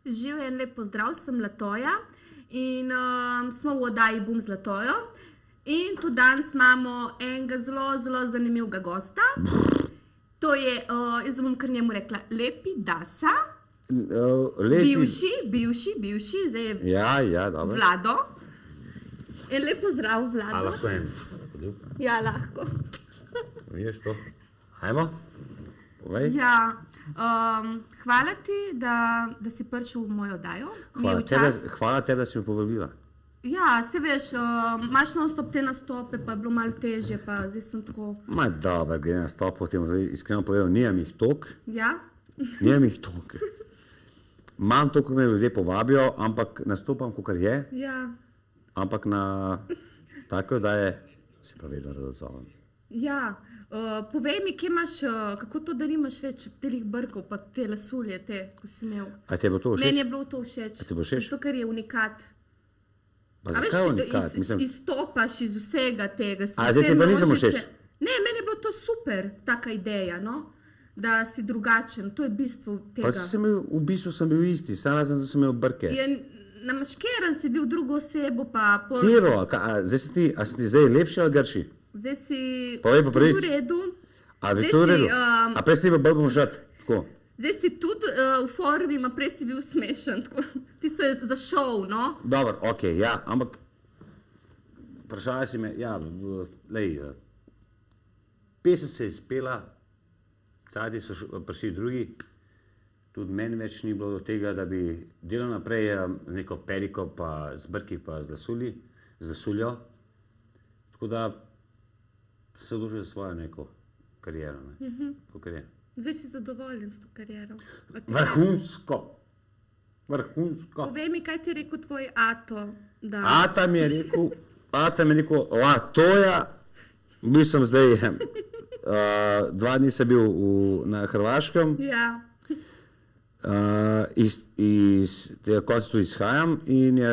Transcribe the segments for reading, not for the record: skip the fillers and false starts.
Živ en lep pozdrav, sem Latoja in smo v oddaji Bum z Latojo. In tudi danes imamo enega zelo zanimivega gosta. To je, jaz bom kar njemu rekla, Lepi Dasa. Bivši, zdaj je dobro. Vlado. En lep pozdrav, Vlado. A lahko en? Ja, lahko. Veš to? Hajmo, povej. Ja, hvala ti, da si prišel v mojo oddajo. Hvala te, da si me povabila. Ja, se veš, imaš non-stop te nastope, pa je bilo malo težje, pa zdaj sem tako... Dobro, glede nastopov, iskreno povedal, nijem jih toliko. Ja? Nijem jih toliko. Imam to, ko me ljudje povabijo, ampak nastopam, kakor je. Ja. Ampak na tako oddaje se pa vedno rad odzovem. Ja, povej mi, kje imaš, kako to, da nimaš več telih brkov, pa te lasulje, ko si imel. A ti je bilo to všeč? Meni je bilo to všeč. A ti je bilo všeč? Zato, ker je unikat. Pa zakaj unikat? Izstopaš iz vsega tega. A zdaj ti pa nisem všeč? Ne, meni je bilo to super, taka ideja, no? Da si drugačen, to je bistvo tega. Pa v bistvu sem bil isti, samo razen, da sem imel brke. Namaškiran si bil drugo osebo, pa... Kjero? A si ti zdaj lepši ali grši? Zdaj si tudi v redu. A bi to v redu? A prej si ti pa bolj pomožat? Tako? Zdaj si tudi v formi, ma prej si bil smešen. Tisto je za šov, no? Dobro, okej, ja, ampak vprašala si me, ja, lej, pesem se je izpela, cajti so prišli drugi, tudi meni več ni bilo do tega, da bi delal naprej z neko periko, pa z brki, pa z lasuljo, tako da se odločil za svojo neko kariero, kakor je. Zdaj si zadovoljen s to kariero. Vrhunsko. Povej mi, kaj ti je rekel tvoj Ato? Ata mi je rekel, Latoja, bil sem zdaj, 2 dni sem bil na Hrvaškem, iz tega konca tudi izhajam in je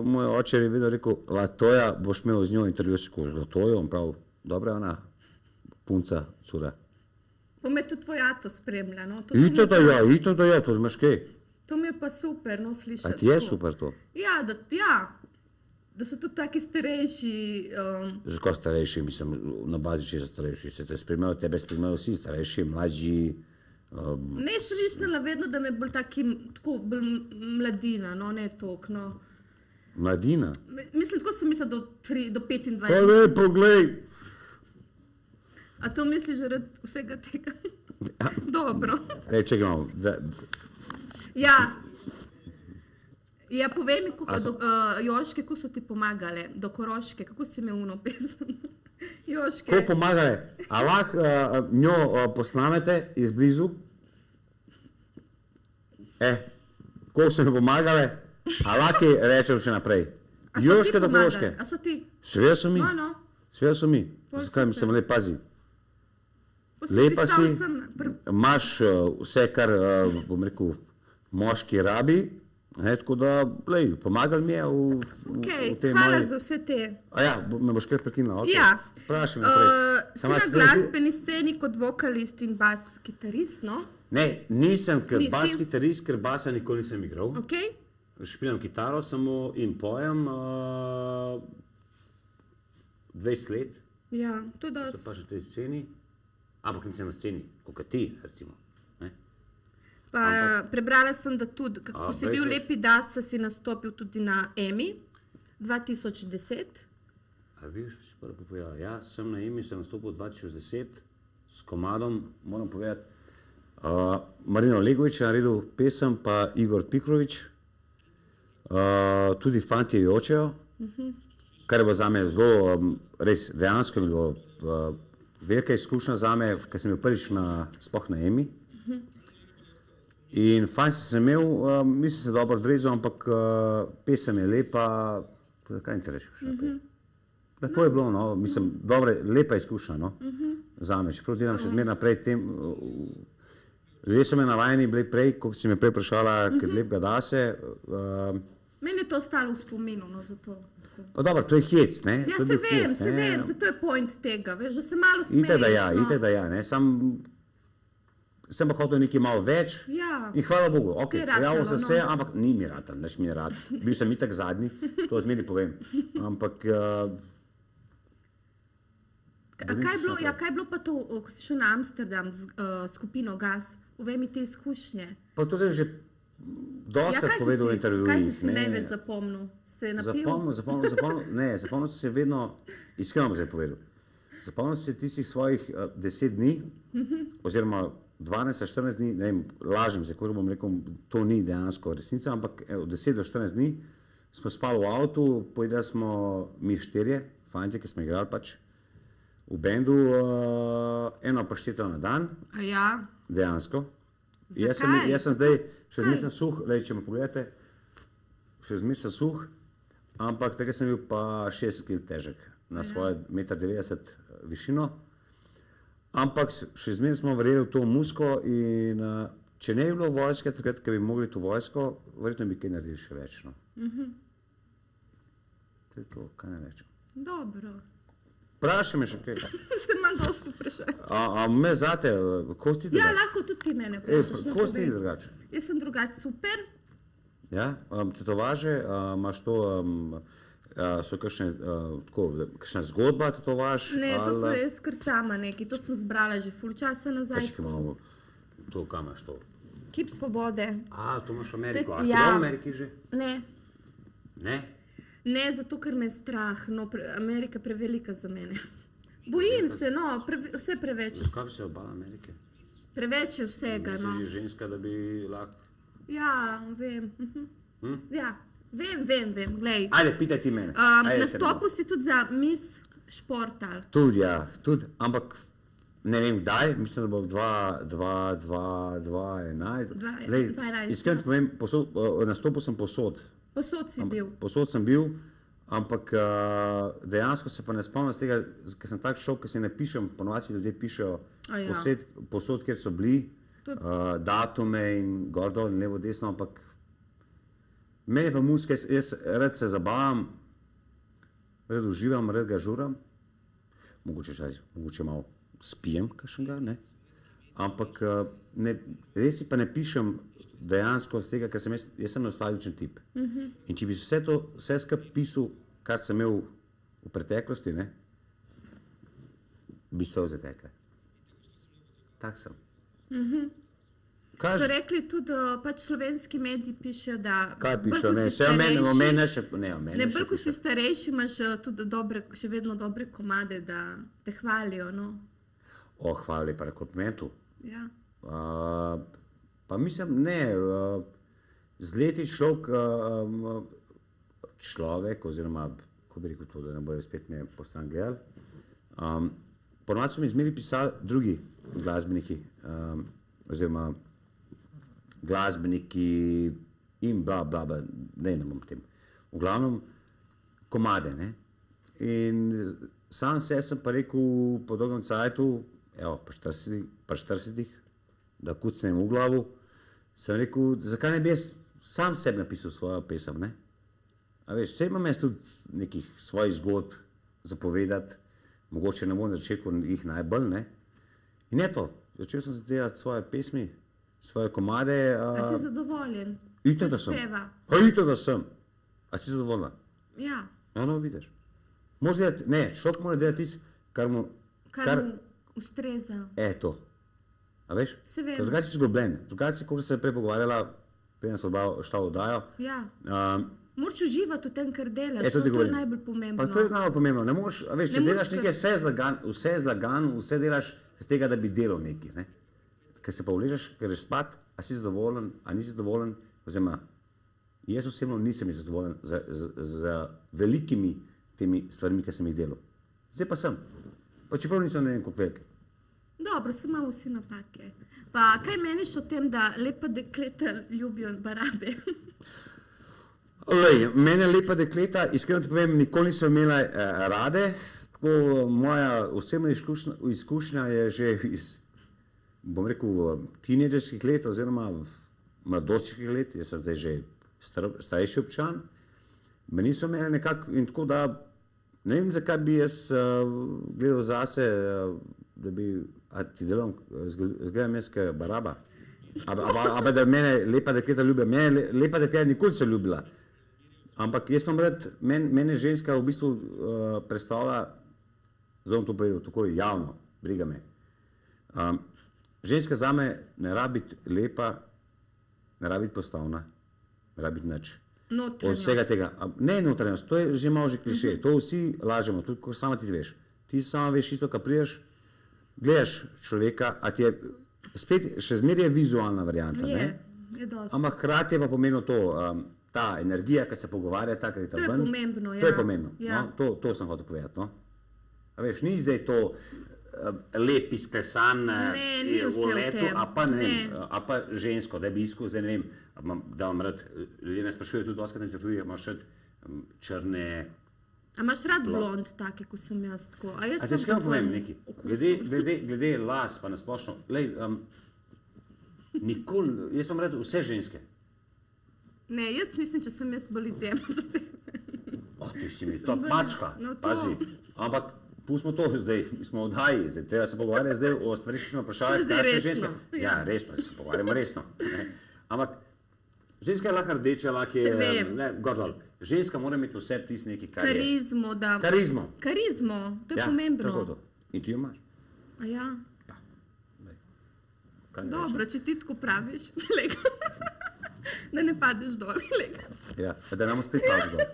moj oče je vedno rekel, Latoja, boš imel z njo intervju, z Latojo, on prav, dobra je ona punca, cura. Pa me tudi tvoj Ato spremlja, no? Ito da je, to imaš kaj. To mi je pa super, no, slišati. A ti je super to? Ja, da so tudi taki starejši. Zakaj starejši, mislim, na bazi česa starejši? Se te spremljajo, tebe spremljajo vsi starejši, mlađi. Ne, sem mislila vedno, da me bolj tako mladina, no, ne toliko, no. Mladina? Mislim, tako sem mislila do 25. Pa ne, poglej. A to misliš zaradi vsega tega? Dobro. Čekaj malo. Ja, povej mi, Joške, kako so ti pomagale? Do Koroške, kako si imel uno pesem? Joške. Kako pomagale? A lahko njo posnamete iz blizu? Kako so mi pomagale? A lahko rečem še naprej? Joške do Koroške. A so ti? Sve so mi. No. Sve so mi. Zakaj mi sem lep pazi? Lepa si, imaš vse, kar, bom rekel, moški rabi, tako da, lej, pomagal mi je v tej hvala za vse te. A ja, me boš kaj prekinila, okej. Ja. Vprašaj me naprej. Si na glasbeni sceni kot vokalist in bas-kitarist, no? Ne, nisem bas-kitarist, ker basa nikoli nisem igral. Okej. Špilam kitaro samo in pojem 20 let. Ja, to je dosti. So pa še tej sceni. Ampak nisem na sceni, kot ti, recimo. Prebrala sem, da tudi, ko si bil Lepi Dasa, si nastopil tudi na EMI 2010. A viš, si prvo povedala, ja, sem na EMI, sem nastopil 2010 s komadom, moram povedati, Marino Legovič je naredil pesem, pa Igor Pikrovič, tudi Fantje jočejo, kar je bilo zame zelo, res dejansko je bilo velika izkušnja zame, ker sem bil prvič sploh na EMI. In fajn sem imel, mislim se dobro odrezal, ampak pesem je lepa, kaj ti rečeš še naprej? Lepo je bilo, no, mislim, lepa izkušnja, no, zame. Čeprav delam še zmer naprej tem, ljudje so me navajeni bili prej, ko si me prej vprašala, ker Lepega Dase. Meni je to ostalo v spominu, no, zato. Pa dobro, to je hec, ne? Ja, se vem, zato je point tega, veš, da se malo smejiš. Ite da ja, ne, sam sem pa hotel nekaj malo več. Ja. In hvala Bogu, ok, Ti je ratalo, prijavil sem se, no. ampak ni mi ratal, nič mi je rad. Bil sem itak zadnji, to zmeri povem. Ampak Kaj je bilo pa to, ko si šel na Amsterdam z skupino Gas? Povej mi te izkušnje. pa to sem že dostakrat povedal v intervjujih. Kaj si si največ zapomnil? Se je napil? Zapomnil sem se vedno, iskreno bom zdaj povedal, zapomnil sem se tistih svojih 10 dni, oziroma 12-14 dni, ne vem, lažem se, ko bom rekel, to ni dejansko resnica, ampak od 10 do 14 dni smo spali v avtu, povedali smo mi 4, fantje, ki smo igrali pač v bendu, eno pašteto na dan, A ja? dejansko. Zakaj? Jaz sem zdaj, še zmeraj sem suh, če me pogledate, še zmeraj sem suh, ampak takrat sem bil pa 60 kg težek na svoje 1,90 m višino. Ampak še zmeraj smo verjeli v to musko in če ne bi bilo vojske, takrat, ko bi mogli to vojsko, verjetno bi kaj naredili še več. No. To je to, kaj ne rečem. Dobro. Vprašaj me še kaj. Se imam dosti vprašanj. A me zate, ko si ti Ja, drugače? lahko tudi ti mene vprašaš. Ko si ti drugače? Jaz sem drugače super. Ja, tetovaže, imaš to, so kakšna zgodba tetovaž? Ne, to sem jaz kar sama neki, to sem zbrala že ful časa nazaj. Čekaj malo, to kam imaš to? Kip svobode. A, to imaš v Ameriko, a si Ja. v Ameriki že? Ne, Ne? ne, zato ker me je strah, no, Amerika je prevelika za mene. Bojim se, no, vse preveč. Kaj bi se obala Amerike? Preveč je vsega, Si no. že ženska, da bi lahko... Ja, vem. Ja, vem, glej. Ajde, pitaj ti mene. Ajde, Nastopil si tudi za Miss Športal. Tudi, ja, tudi, ampak ne vem kdaj, mislim, da bo 2011. 2011, Iskreno ti povem, nastopil sem posod. Posod si bil. Posod sem bil, ampak dejansko se pa ne spomnim z tega, ker sem tak šel, ker se ne pišem, ponovadi ljudje pišejo A ja. posod, kjer so bili, datume in gor dol in levo desno, ampak meni pa muzika, jaz rad se zabavam, rad uživam, rad ga žuram, mogoče malo spijem kakšnega, ne? Ampak res si pa ne pišem dejansko z tega, ker jaz sem nostalgičen tip. In če bi vse skupaj pisal, kar sem imel v preteklosti, ne, bi solze tekle. Tak sem. So rekli tudi, pač slovenski mediji pišejo, da Kaj bolj, pišejo? ko Ne, si vse o meni starejši- še... Ne, o meni Ne, še bolj ko si pišejo. starejši, imaš tudi še vedno dobre komade, da te hvalijo, no. Hvala lepa na komplimentu. Ja. Pa mislim, ne, z leti človek, oziroma, kako bi rekel to, da ne bojo spet me postan gledali, ponovadi so mi zmeri pisali drugi glasbeniki, oziroma glasbeniki in bla, bla, bla, ne bom tem. V glavnem, komade, ne. In sam se sem pa rekel po dolgem cajtu, evo, pa 40, da kucnem v glavu, sem rekel, zakaj ne bi jaz sam sebi napisal svojo pesem, ne? A veš, vse imam jaz tudi nekih svojih zgodb zapovedati, mogoče ne bom na začetku jih najbolj, ne? In je to, začel sem delati svoje pesmi, svoje komade. A si zadovoljen? Itak, da sem. Uspeva. Itak, da sem. A si zadovoljna? Ja. Ja, no, vidiš. Moraš delati, ne, človek mora delati tisto, kar mu ustreza. To. A veš? Se vem. Drugače si zgobljen. Drugače si, kot se je prej pogovarjala, preden so šla v oddajo. Ja. Moraš uživati v tem, kar delaš, to to je najbolj pomembno. Pa to je najbolj pomembno. Ne moreš, a veš, če Ne delaš moreš nekaj vse zlagan, vse delaš z tega, da bi delal nekaj, ne? Ker se pa vležeš, ker greš spat, a si zadovoljen, a nisi zadovoljen, oziroma jaz osebno nisem zadovoljen z velikimi temi stvarmi, ki sem jih delal. Zdaj pa sem. Pa čeprav nisem ne vem koliko velike. Dobro, se imamo vsi napake. Pa kaj meniš o tem, da lepa dekleta ljubijo barabe? Mene lepa dekleta, iskreno ti povem, nikoli nisem imela rade. Tako, moja osebna izkušnja je že iz, bom rekel, teenagerskih let oziroma mladostniških let, jaz sem zdaj že starejši občan. Me niso imeli nekako in tako da, ne vem zakaj bi jaz gledal zase, da bi, a ti delam, zgledam jaz kot baraba. A da mene lepa dekleta ljubijo. Mene lepa dekleta nikoli se ljubila. Ampak jaz imam rad, mene ženska v bistvu predstavlja, zelo to povedal, tako javno, briga me. Ženska zame ne rabi biti lepa, ne rabi biti postavna, ne rabi biti nič. Od vsega tega. Ne notranjost, to je že malo že kliše, to vsi lažemo, tudi ko sama ti veš. Ti sama veš isto, kad priješ, gledaš človeka, a ti je spet, še zmeraj je vizualna varianta, ne? Je dosti. Ampak hkrati je pa pomenilo to, ta energija, ki se pogovarja, ta, ki je ta ven. To je pomembno, ja. To je pomembno, ja. No? To sem hotel povedati, no? A veš, ni zdaj to lep izklesan v letu, a pa ne vem, a pa žensko, da bi iskal, zdaj ne vem, da vam rad, ljudje me sprašujejo tudi doskrat na intervjuje, imaš rad črne... A imaš rad blond, take, ko sem jaz tako? A jaz sem po povem nekaj, glede las pa nasplošno, lej, nikoli, jaz imam rad vse ženske. Ne, jaz mislim, če sem jaz bolj izjemna za sebe. Ti si mi top mačka, pazi, ampak pustimo to zdaj, smo v oddaji, zdaj treba se pogovarjati zdaj o stvarih, ki smo vprašali, kaj še ženske. Ja, resno, se pogovarjamo resno. Ampak ženska je lahko rdeča, lahko je, ne, gordol. Ženska mora imeti vse tisti nekaj, kar je. Karizmo, da. Karizmo, to je pomembno. Ja, tako to. In ti jo imaš. A ja? Ja. Dobro, če ti tako praviš, lega. Da ne padeš dol, lega. Ja, da nam spet padeš dol.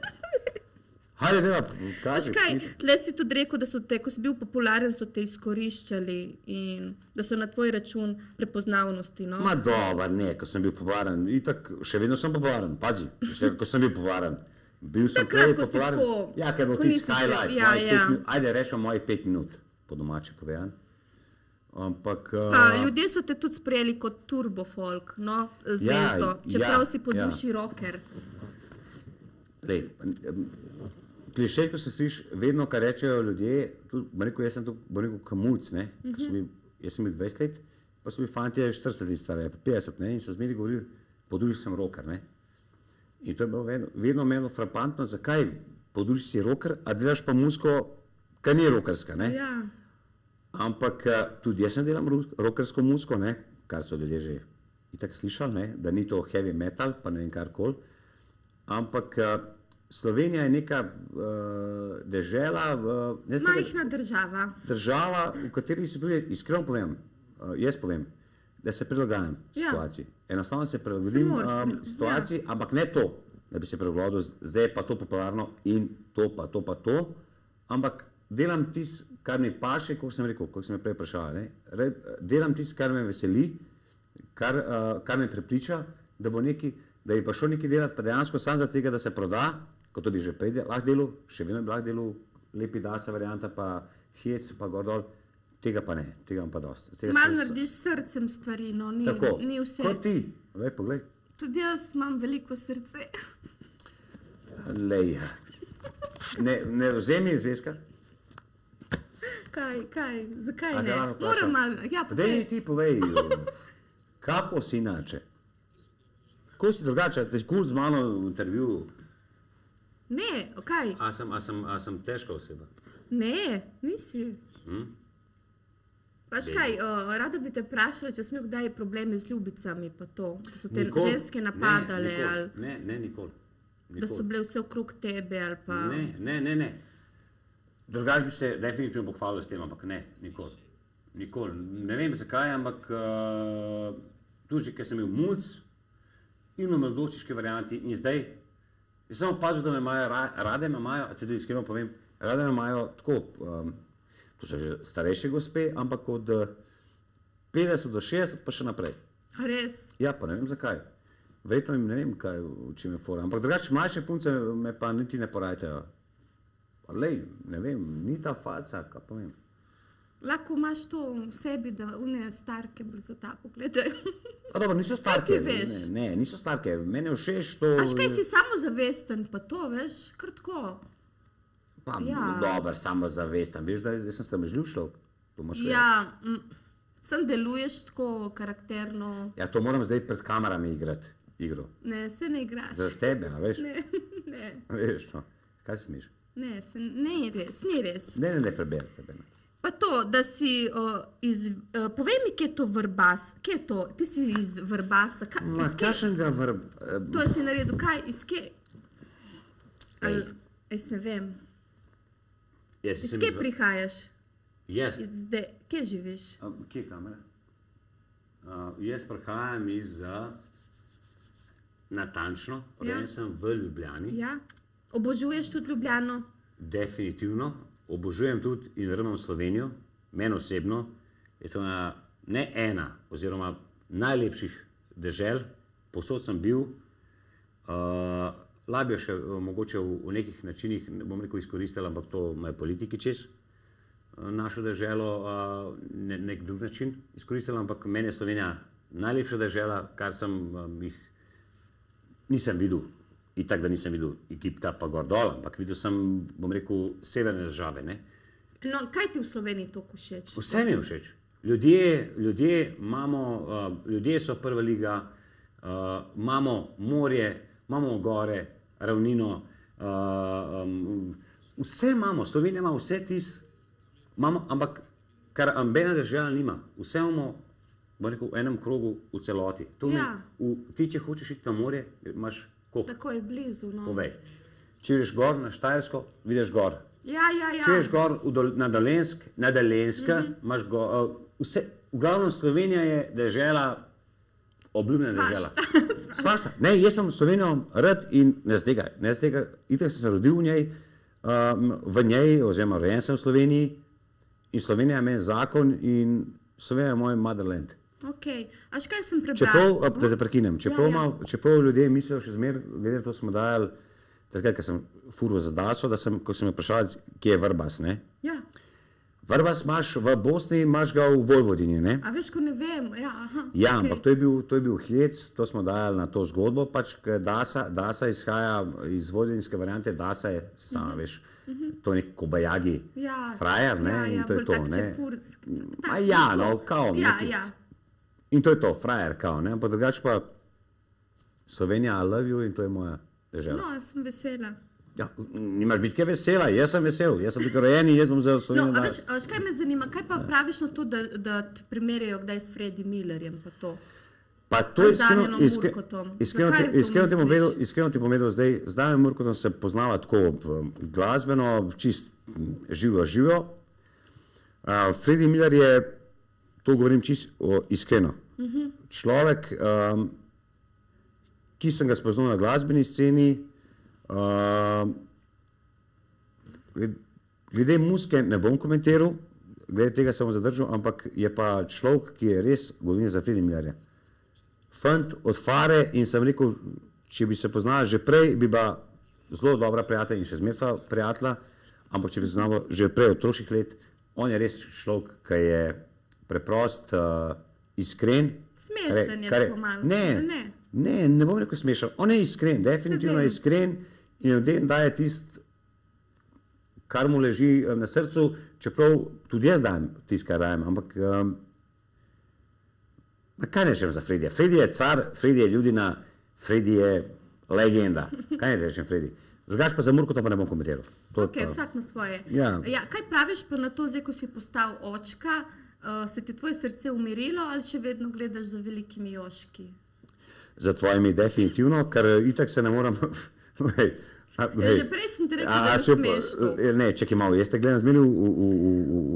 Hajde, deva, kaži. Kaj, tle si tudi rekel, da so te, ko si bil popularen, so te izkoriščali in da so na tvoj račun prepoznavnosti, no? Ma dobar, ne, ko sem bil popularen, itak, še vedno sem popularen, pazi, še ko sem bil popularen. Bil sem prej popularen. Ja, ker bo tisti highlight, ajde, rešimo mojih 5 minut, po domače povedan. Ampak... Ljudje so te tudi sprejeli kot turbo folk, no, zvezdo, čeprav si po duši rocker. Lej, klišej, ko se sliš, vedno, kar rečejo ljudje, jaz sem tu kamulc, ne, jaz sem bil 20 let, pa so bili fantje 40 let stare, 50, ne, in so zmeri govorili, po duši sem rocker, ne. In to je bilo vedno meni frapantno, zakaj po duši si rocker, a delaš pa muziko, kar ni rockerska, ne. Ja. Ampak tudi jaz sem delam rockersko muziko, ne, kar so ljudje že itak slišali, ne, da ni to heavy metal, pa ne vem karkoli. Ampak Slovenija je neka dežela... Majhna država. Država, v kateri se tudi, iskreno povem, jaz povem, da se prilagajam situaciji. Enostavno se prilagodim situaciji, ampak ne to, da bi se prilagodil, zdaj je pa to popularno in to pa to, ampak delam tisto, kar mi paše, kot sem rekel, kot sem me prej vprašal, delam tisto, kar me veseli, kar me prepriča, da bo neki, da bi pa šel nekaj delati, pa dejansko sam za tega, da se proda, kot tudi že prej lahko delu, še vedno bi lahko delu, lepi dasa varianta, pa hec, pa gordol, tega pa ne, tega pa dosti. Malo narediš srcem stvari, no, ni vse. Kot ti, lej, poglej. Tudi jaz imam veliko srce. Lej, ne vzemi zvezka. Kaj, zakaj ne? Moram malo, ja, povej. Dej ti povej, kako si inače? Kako si drugače, te kul z mano v intervjuju? Ne, okej. A sem težka oseba? Ne, nisi. Paš kaj, rada bi te vprašala, če smo kdaj probleme z ljubicami, pa to, da so te ženske napadale, ali... Ne, nikoli. Da so bile vse okrog tebe, ali pa... Ne. Drugač bi se definitivno pohvalil s tem, ampak ne, nikoli. Ne vem zakaj, ampak tudi, ker sem imel mulc in v mladostiški varianti in zdaj, jaz sem opazil, da me imajo, rade me imajo, a tudi iskreno povem, rade me imajo tako, to so že starejše gospe, ampak od 50 do 60 pa še naprej. A res? Ja, pa ne vem zakaj. Verjetno ne vem, kaj, v čem je fora, ampak drugače mlajše punce me pa niti ne porajtajo. Lej, ne vem, ni ta faca, kaj pa vem. Lahko imaš to v sebi, da une starke bolj za ta pogledajo. A dobro, niso starke. Kaj ti veš? Ne, niso starke. Mene je všeč to... Až kaj si samozavesten, pa to, veš, kar tako. Pa, dober, samozavesten. Veš, da sem sramežljiv človek. To moraš vedeti. Ja, sem deluješ tako karakterno. Ja, to moram zdaj pred kamerami igrati, igro. Ne, se ne igraš. Za tebe, a veš? Ne. Veš, no. Kaj si smiš? Ne, ni res. Ne, preberi. Pa to, da si povej mi, kje je to Vrbas, kje je to, ti si iz Vrbasa, Kakšnega to si naredil, kaj, iz kje? Jaz ne vem. Iz kje prihajaš? Jaz. Kje živiš? Kje je kamera? Jaz prihajam iz natančno, rojen sem v Ljubljani. Ja. Obožuješ tudi Ljubljano? Definitivno. Obožujem tudi in rmam Slovenijo. Meni osebno je to ne ena oziroma najlepših dežel. Povsod sem bil. Labijo še mogoče v nekih načinih, ne bom rekel izkoristili, ampak to imajo politiki čez našo deželo nek drug način izkoristili, ampak meni je Slovenija najlepša dežela, kar sem jih nisem videl. Itak, da nisem videl Egipta pa gor dol, ampak videl sem, bom rekel, severne države. Ne? No, kaj ti v Sloveniji toliko všeč? Vse mi je všeč. Ljudje imamo, ljudje so prva liga, imamo morje, imamo gore, ravnino, vse imamo, Slovenija ima vse imamo, ampak kar ambena država nima. Vse imamo, bom rekel, v enem krogu v celoti. Ti, če hočeš iti na morje, imaš tako je blizu, no. Povej. Če ideš gor na Štajersko, vidiš gor. Ja. Če ideš gor na Dolenjska, imaš gor. V glavnem Slovenija je dežela, obljubljena dežela. Svašta. Ne, jaz sem Slovenijo rad in ne z tega. Itak sem se rodil v njej, oziroma rojen sem v Sloveniji in Slovenija je meni zakon in Slovenija je moj motherland. Až kaj sem prebral? Da te prekinem. Čeprav ljudje mislijo še zmer, glede to smo dajali, takrat, ko sem furil za Daso, ko sem me vprašal, kje je Vrbas, ne? Ja. Vrbas imaš v Bosni, imaš ga v Vojvodini, ne? A veš, ko ne vem, Ja, ampak to je bil hec, to smo dajali na to zgodbo, pač, ker Dasa izhaja iz vojvodinske variante, Dasa je, sama veš, to je nek kobajagi frajer, ne? In to je to, ne? Kao, in to je to, frajer, kao, ne? Ampak drugače pa Slovenija, I love you in to je moja dežela. No, sem vesela. Ja, nimaš biti kaj vesela, jaz sem vesel, jaz sem tukaj rojen in jaz bom za Slovenijo. No, a veš, kaj me zanima, kaj pa praviš na to, da te primerjajo kdaj s Freddie Millerjem, pa to? Pa to iskreno ti bom vedel, zdaj z Damjanom Murkotom se poznava tako glasbeno, čist živo. Freddie Miller je, to govorim čist iskreno, človek, ki sem ga spoznal na glasbeni sceni, glede muzike ne bom komentiral, glede tega se bom zadržal, ampak je pa človek, ki je res govorim za Freddie Millerja. Fant od fare in sem rekel, če bi se poznala že prej, bi bila zelo dobra prijatelja in še zmeraj sva prijatelja, ampak če bi se znala že prej od otroških let, on je res človek, ki je preprost, iskren. Smešen je tako malo. Ne bom rekel smešen. On je iskren, definitivno je iskren in ljudem daje tist, kar mu leži na srcu, čeprav tudi jaz dajem tist, kar dajem, ampak kaj ne rečem za Freddija? Freddie je car, Freddie je ljudina, Freddie je legenda. Kaj ne rečem Freddie? Drugač pa za Murkota pa ne bom komentiral. Vsak ima svoje. Kaj praviš pa na to, zdaj, ko si postal očka, se ti tvoje srce umirilo ali še vedno gledaš za velikimi joški? Za tvojimi definitivno, ker itak se ne moram... Že prej sem ti rekel, da je smeško. Ne, čekaj malo, jaz te gledam zmeri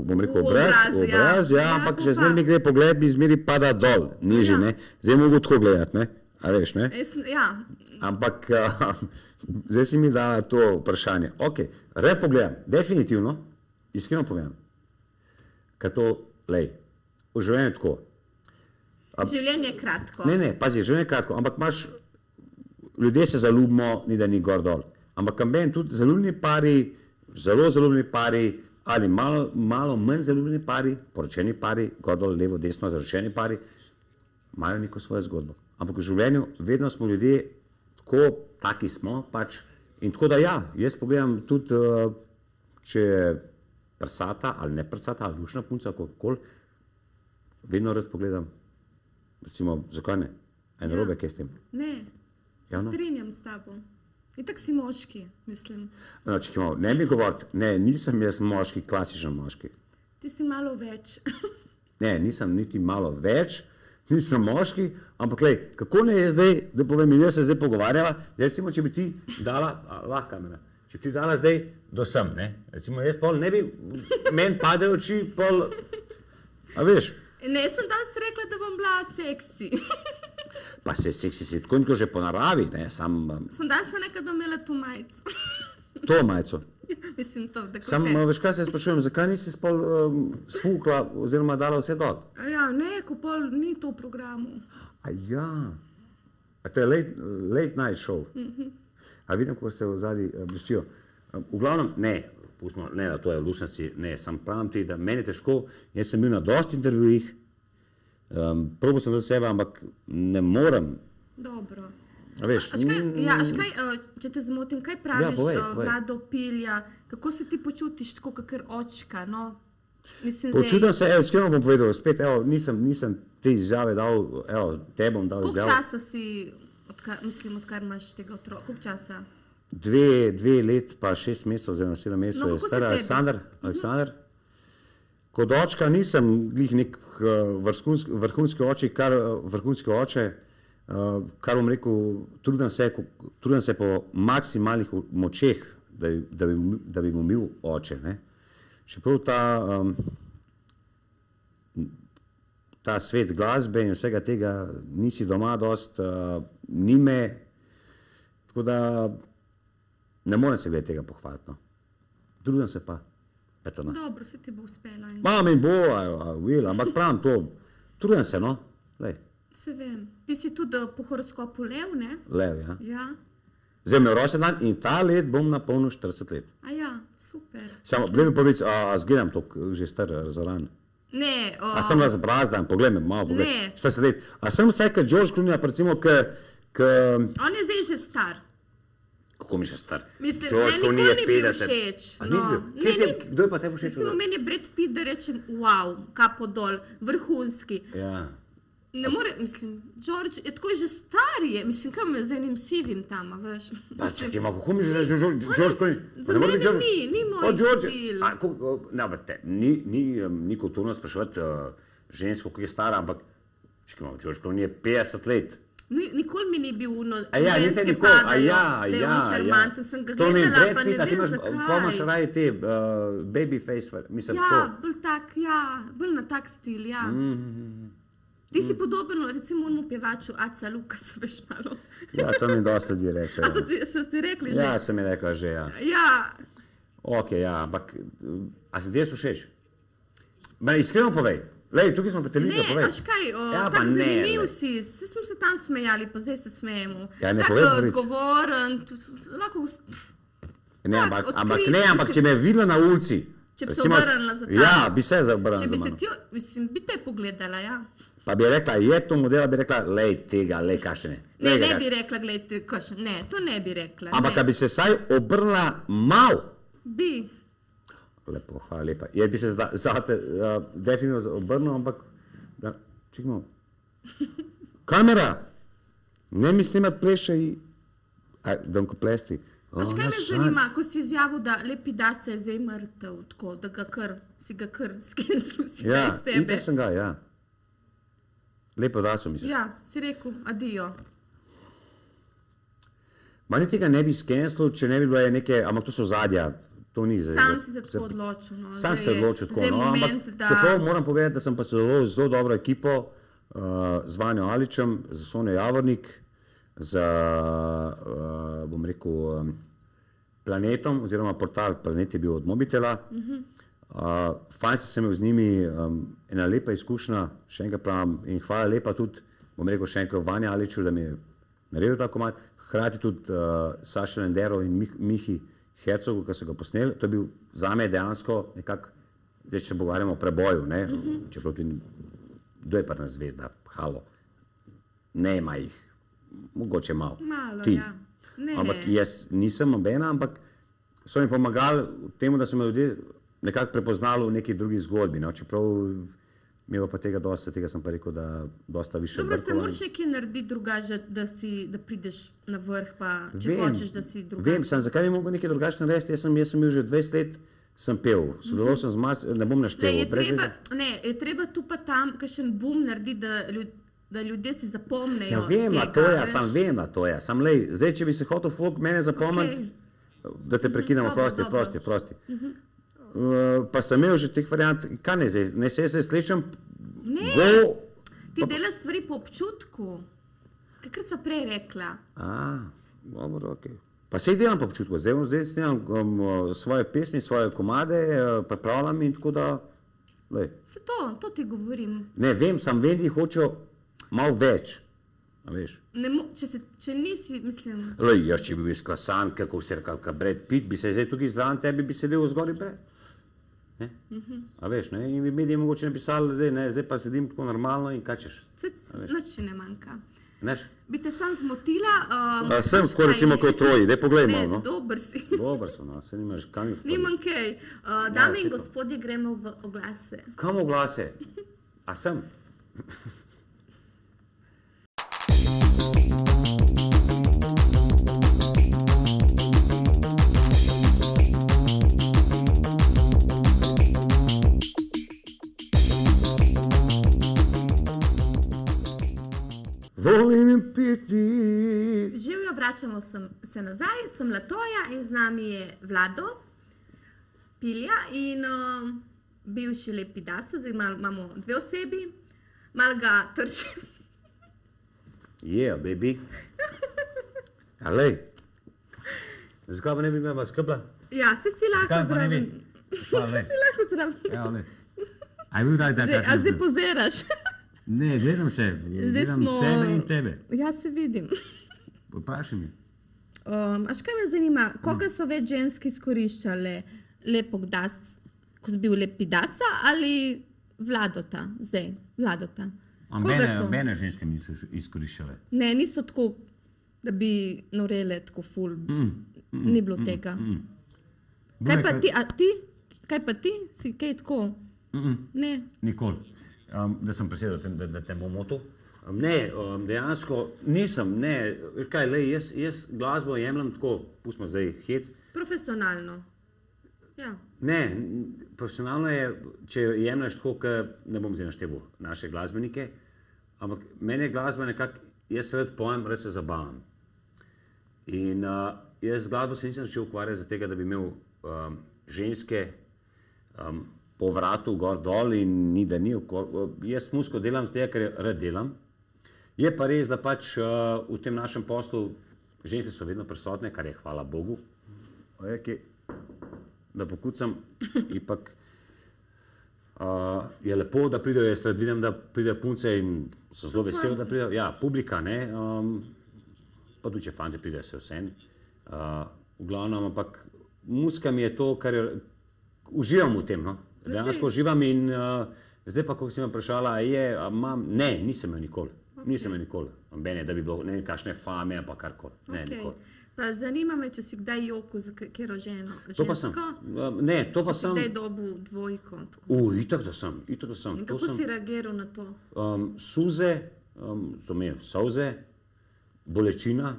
bom rekel, obraz, ampak že zmeri mi gre pogled, mi zmeri pada dol, nižji, ne. Zdaj mogo tako gledati, ne, a veš, ne. Ja. Ampak zdaj si mi dala to vprašanje. Ok, rad pogledam, definitivno, iskreno povem, ker to, lej, v življenju tako. Življenje je kratko. Ne, pazi, življenje je kratko, ampak imaš, ljudje se zaljubimo, ni da ni gor dol. Ampak kamben tudi zaljubljeni pari, zelo zaljubljeni pari, ali malo manj zaljubljeni pari, poročeni pari, gor dol, levo, desno, zaročeni pari, imajo neko svojo zgodbo. Ampak v življenju vedno smo ljudje tako, taki smo pač. In tako da ja, jaz pogledam tudi, če je prsata ali ne prsata, ali lušna punca, kakorkoli, vedno rad pogledam. Recimo, zakaj ne? A je narobe, kaj s tem? Ne, se strinjam s tabo. Itak si moški, mislim. No, čekaj malo, ne mi govoriti, ne, nisem jaz moški, klasičen moški. Ti si malo več. Ne, nisem niti malo več, nisem moški, ampak lej, kako ne je zdaj, da povem, mi se zdaj pogovarjava, recimo, če bi ti dala, lahko kamera, če bi ti dala zdaj do sem, ne, recimo, jaz pol ne bi, meni pade oči, pol, a veš? Ne, sem danes rekla, da bom bila seksi. Pa se seksi si tako že po naravi, ne, sam Sem danes rekla, da bom imela to majico. to majico. Mislim, to, da Sam, veš kaj se sprašujem, zakaj nisi spol sfukla oziroma dala vse dol? Ja, ne, ko pol ni to v programu. A ja, a to je late night show. A vidim, kako se v zadnji bleščijo. V glavnem, ne, pustimo, ne, to je v lučnosti, ne, sam pravim ti, da meni je težko, jaz sem bil na dosti intervjujih, probal sem do sebe, ampak ne morem, Dobro. a veš. Če te zmotim, kaj praviš, povej. Vlado Pilja, kako se ti počutiš tako kakor očka, no? Mislim, Počutim se, iskreno bom povedal, spet, nisem te izjave dal, te bom dal koliko izjavo. časa si, odkar imaš tega otroka, koliko časa? 2 let pa 6 mesecev, oziroma 7 mesecev je kako star se tebi? Aleksandar. Kot očka nisem glih nek vrhunski oče, kar bom rekel, trudim se po maksimalnih močeh, da bi mu bil oče. Ne? Čeprav ta svet glasbe in vsega tega nisi doma dost, ni me, tako da ne morem se glede tega pohvaliti. No. Trudim se pa. Eto, no. Dobro, se ti bo uspela. Mami bo, ampak pravim to, trudim se, no. Lej. Se vem. Ti si tudi po horoskopu lev, ne? Lev, ja. Ja. Zdaj mi je rojsten dan in ta let bom napolnil 40 let. A ja, super. Samo, gled mi povedz, a zgledam to že star razoran? Ne, A sem razbrazdan, pogled me malo, pogled. Ne. 40 let. A sem vsaj kot George Clooney, recimo, on je zdaj že star. kako mi še star? Mislim, George meni Clooney nikoli je ni bil 50. všeč. A ni bil? Kdo je pa tebi všeč? Recimo, meni je Brad Pitt, da rečem, wow, kapo dol, vrhunski. Ja. Ne more, mislim, George je tako že star je, mislim, kaj me z enim sivim tam, a veš. Pa čakaj, kako mi že George Clooney? Za mene ni moj stil. Ni kulturno spraševati žensko, ki je stara, ampak čakaj, George Clooney je 50 let. Nikoli mi ni bil uno, ženske padajo, da je on šarmanten, sem ga gledala, pa ne vem zakaj. Pa imaš raje te babyface, mislim, ja, bolj tak, ja, bolj na tak stil, ja. Ti si podoben, recimo, onemu pevaču Aca Lukas, veš malo. Ja, to mi dosti ljudi reče. A so ti rekli že? Ja, sem mi rekla že, ja. Ja. Ok, ja, ampak, a se ti jaz všeč? Iskreno povej. Lej, tukaj smo pa televizija, povej. Ne, aš kaj, tako zanimiv si, vsi smo se tam smejali, pa zdaj se smejemo. Ja, ne povej, tako zgovoren, lahko... Ampak če me je videla na ulici... Če bi se obrnila za ta. Ja, bi se obrnila za mano. Če bi se ti, mislim, bi te pogledala, ja. Pa bi rekla, je to modela, bi rekla, lej tega, lej kašene. Ne bi rekla, gledajte, kašene, ne, to ne bi rekla. Ampak, da bi se saj obrnila mal. Bi. Lepo, hvala lepa. Jaz bi se zate definitivno obrnil, ampak, čekaj kamera, ne mi snimat pleše i, donko plesti. Pač kaj me zanima, ko si izjavil, da Lepida se je zdaj mrtev, tako, da si ga kar skenzil si ga iz tebe. Ja, itak sem ga, ja. Lepo da so, misliš. Ja, si rekel, adijo. Mani tega ne bi skenzil, če ne bi bilo neke, ampak to so zadja. Sam si se tako odločil. No. Sam se odločil tako, no. Moment, ampak čeprav moram povedati, da sem pa zelo dobro ekipo z Vanjo Aličem, z Sonjo Javornik, z, bom rekel, Planetom, oziroma portal Planet je bil od Mobitela. Fajn sem imel z njimi, ena lepa izkušnja, še enkrat pravim, in hvala lepa tudi, bom rekel še enkrat Vanja Aliču, da mi je naredil ta komad, hkrati tudi Saša Lendero in Mihi Hercogu, ki so ga posneli. To je bil zame dejansko nekako, zdaj se pogovarjamo o preboju, ne? Čeprav ti, kdo je pa na zvezda, halo, ne ima jih, mogoče malo. Malo, ti. Ja. Ne. Ampak jaz nisem nobena, ampak so mi pomagali temu, da so me ljudje nekako prepoznali v neki drugi zgodbi, no? Čeprav mi pa tega dosta, tega sem pa rekel, da dosta više brkova. Dobro, se moraš nekaj narediti drugače, da prideš na vrh, pa če hočeš, da si drugače. Vem, zakaj bi mogel nekaj drugače narediti, jaz sem bil že 20 let sem pel, sodeloval sem z ne bom naštel. Je treba tu pa tam kakšen boom narediti, da ljudje si zapomnejo. Ja, vem, to je. Sam lej, zdaj, če bi se hotel folk mene zapomniti, da te prekinemo, prosti. Pa sem imel že teh variant, kaj ne zdaj, ne se slečem, ti delaš stvari po občutku, kakrat sva prej rekla. Dobro, okej. Pa se jih delam po občutku, zdaj snimam svoje pesmi, svoje komade, pripravljam in tako da, lej. Se to ti govorim. Ne, vem, sam vem, da hočejo malo več, a veš. Če nisi, mislim... Lej, jaz če bi bil izklasan, kako se reka, Brad Pitt, bi se zdaj tukaj zraven tebi, bi sedel v zgori Brad. Ne? A veš, ne, in bi mediji mogoče napisali, zdaj pa sedim tako normalno in kaj češ. Nič ti ne manjka. Neš? Bi te sam zmotila? Sem tako recimo kot troji, daj poglej malo, no. Dober si. Dober so, no, se nimaš, kam je fali. Nimam kaj. Dame in gospodje, gremo v oglase. Kam oglase? A sem? Volim piti. Živjo, vračamo se nazaj, sem Latoja in z nami je Vlado, Pilja in bivši Lepidasa, zdaj imamo dve osebi, malo ga trčim. Yeah, baby. Alej, zakaj pa ne bi imela skrbla? Ja, si lahko zraven. Si lahko zraven. Ja, alej. A je bil daj A zdaj pozeraš. Ne, gledam se, sebe in tebe. Ja, se vidim. Vprašaj mi. Až kaj me zanima, koga so več žensk izkoriščale? Ko si bil Lepidasa ali Vladota? Zdaj, Vladota. Mene ženske niso izkoriščale. Ne, niso tako, da bi norele tako ful. Ni bilo tega. Kaj pa ti? A ti? Kaj pa ti? Si kaj tako? Ne. Nikoli. Da sem presedel, da te bom motil. Ne, dejansko nisem, ne, veš kaj, lej, jaz glasbo jemljem tako, pustimo zdaj hec. Profesionalno. Ja. Ne, profesionalno je, če jemlješ tako, ne bom zdaj našteval naše glasbenike, ampak meni je glasba nekako, jaz rad pojem, rad se zabavam. In jaz glasbo se nisem začel ukvarjati za tega, da bi imel ženske po vratu gor dol in ni da ni. Jaz muziko delam zdaj, ker rad delam. Je pa res, da pač v tem našem poslu ženske so vedno prisotne, kar je hvala Bogu. Da pokucam, ipak je lepo, da pridejo, jaz rad vidim, da pridejo punce in so zelo veseli, da pridejo. Ja, publika, ne, pa tudi, če fante pridejo, se vsem. V glavnem, ampak muzika mi je to, kar uživam v tem, no. Dejansko uživam in zdaj pa, ko si me vprašala, ne, nisem jo nikoli. Nisem jo nikoli. Bene, da bi bilo ne kakšne fame, pa karkoli. Ne, nikoli. Pa zanima me, če si kdaj jokal za katero žensko? To pa sem. Ne, to pa sem. Če si kdaj dobil dvojko? Itak da sem. In kako si reagiral na to? Suze, to mi je solze, bolečina,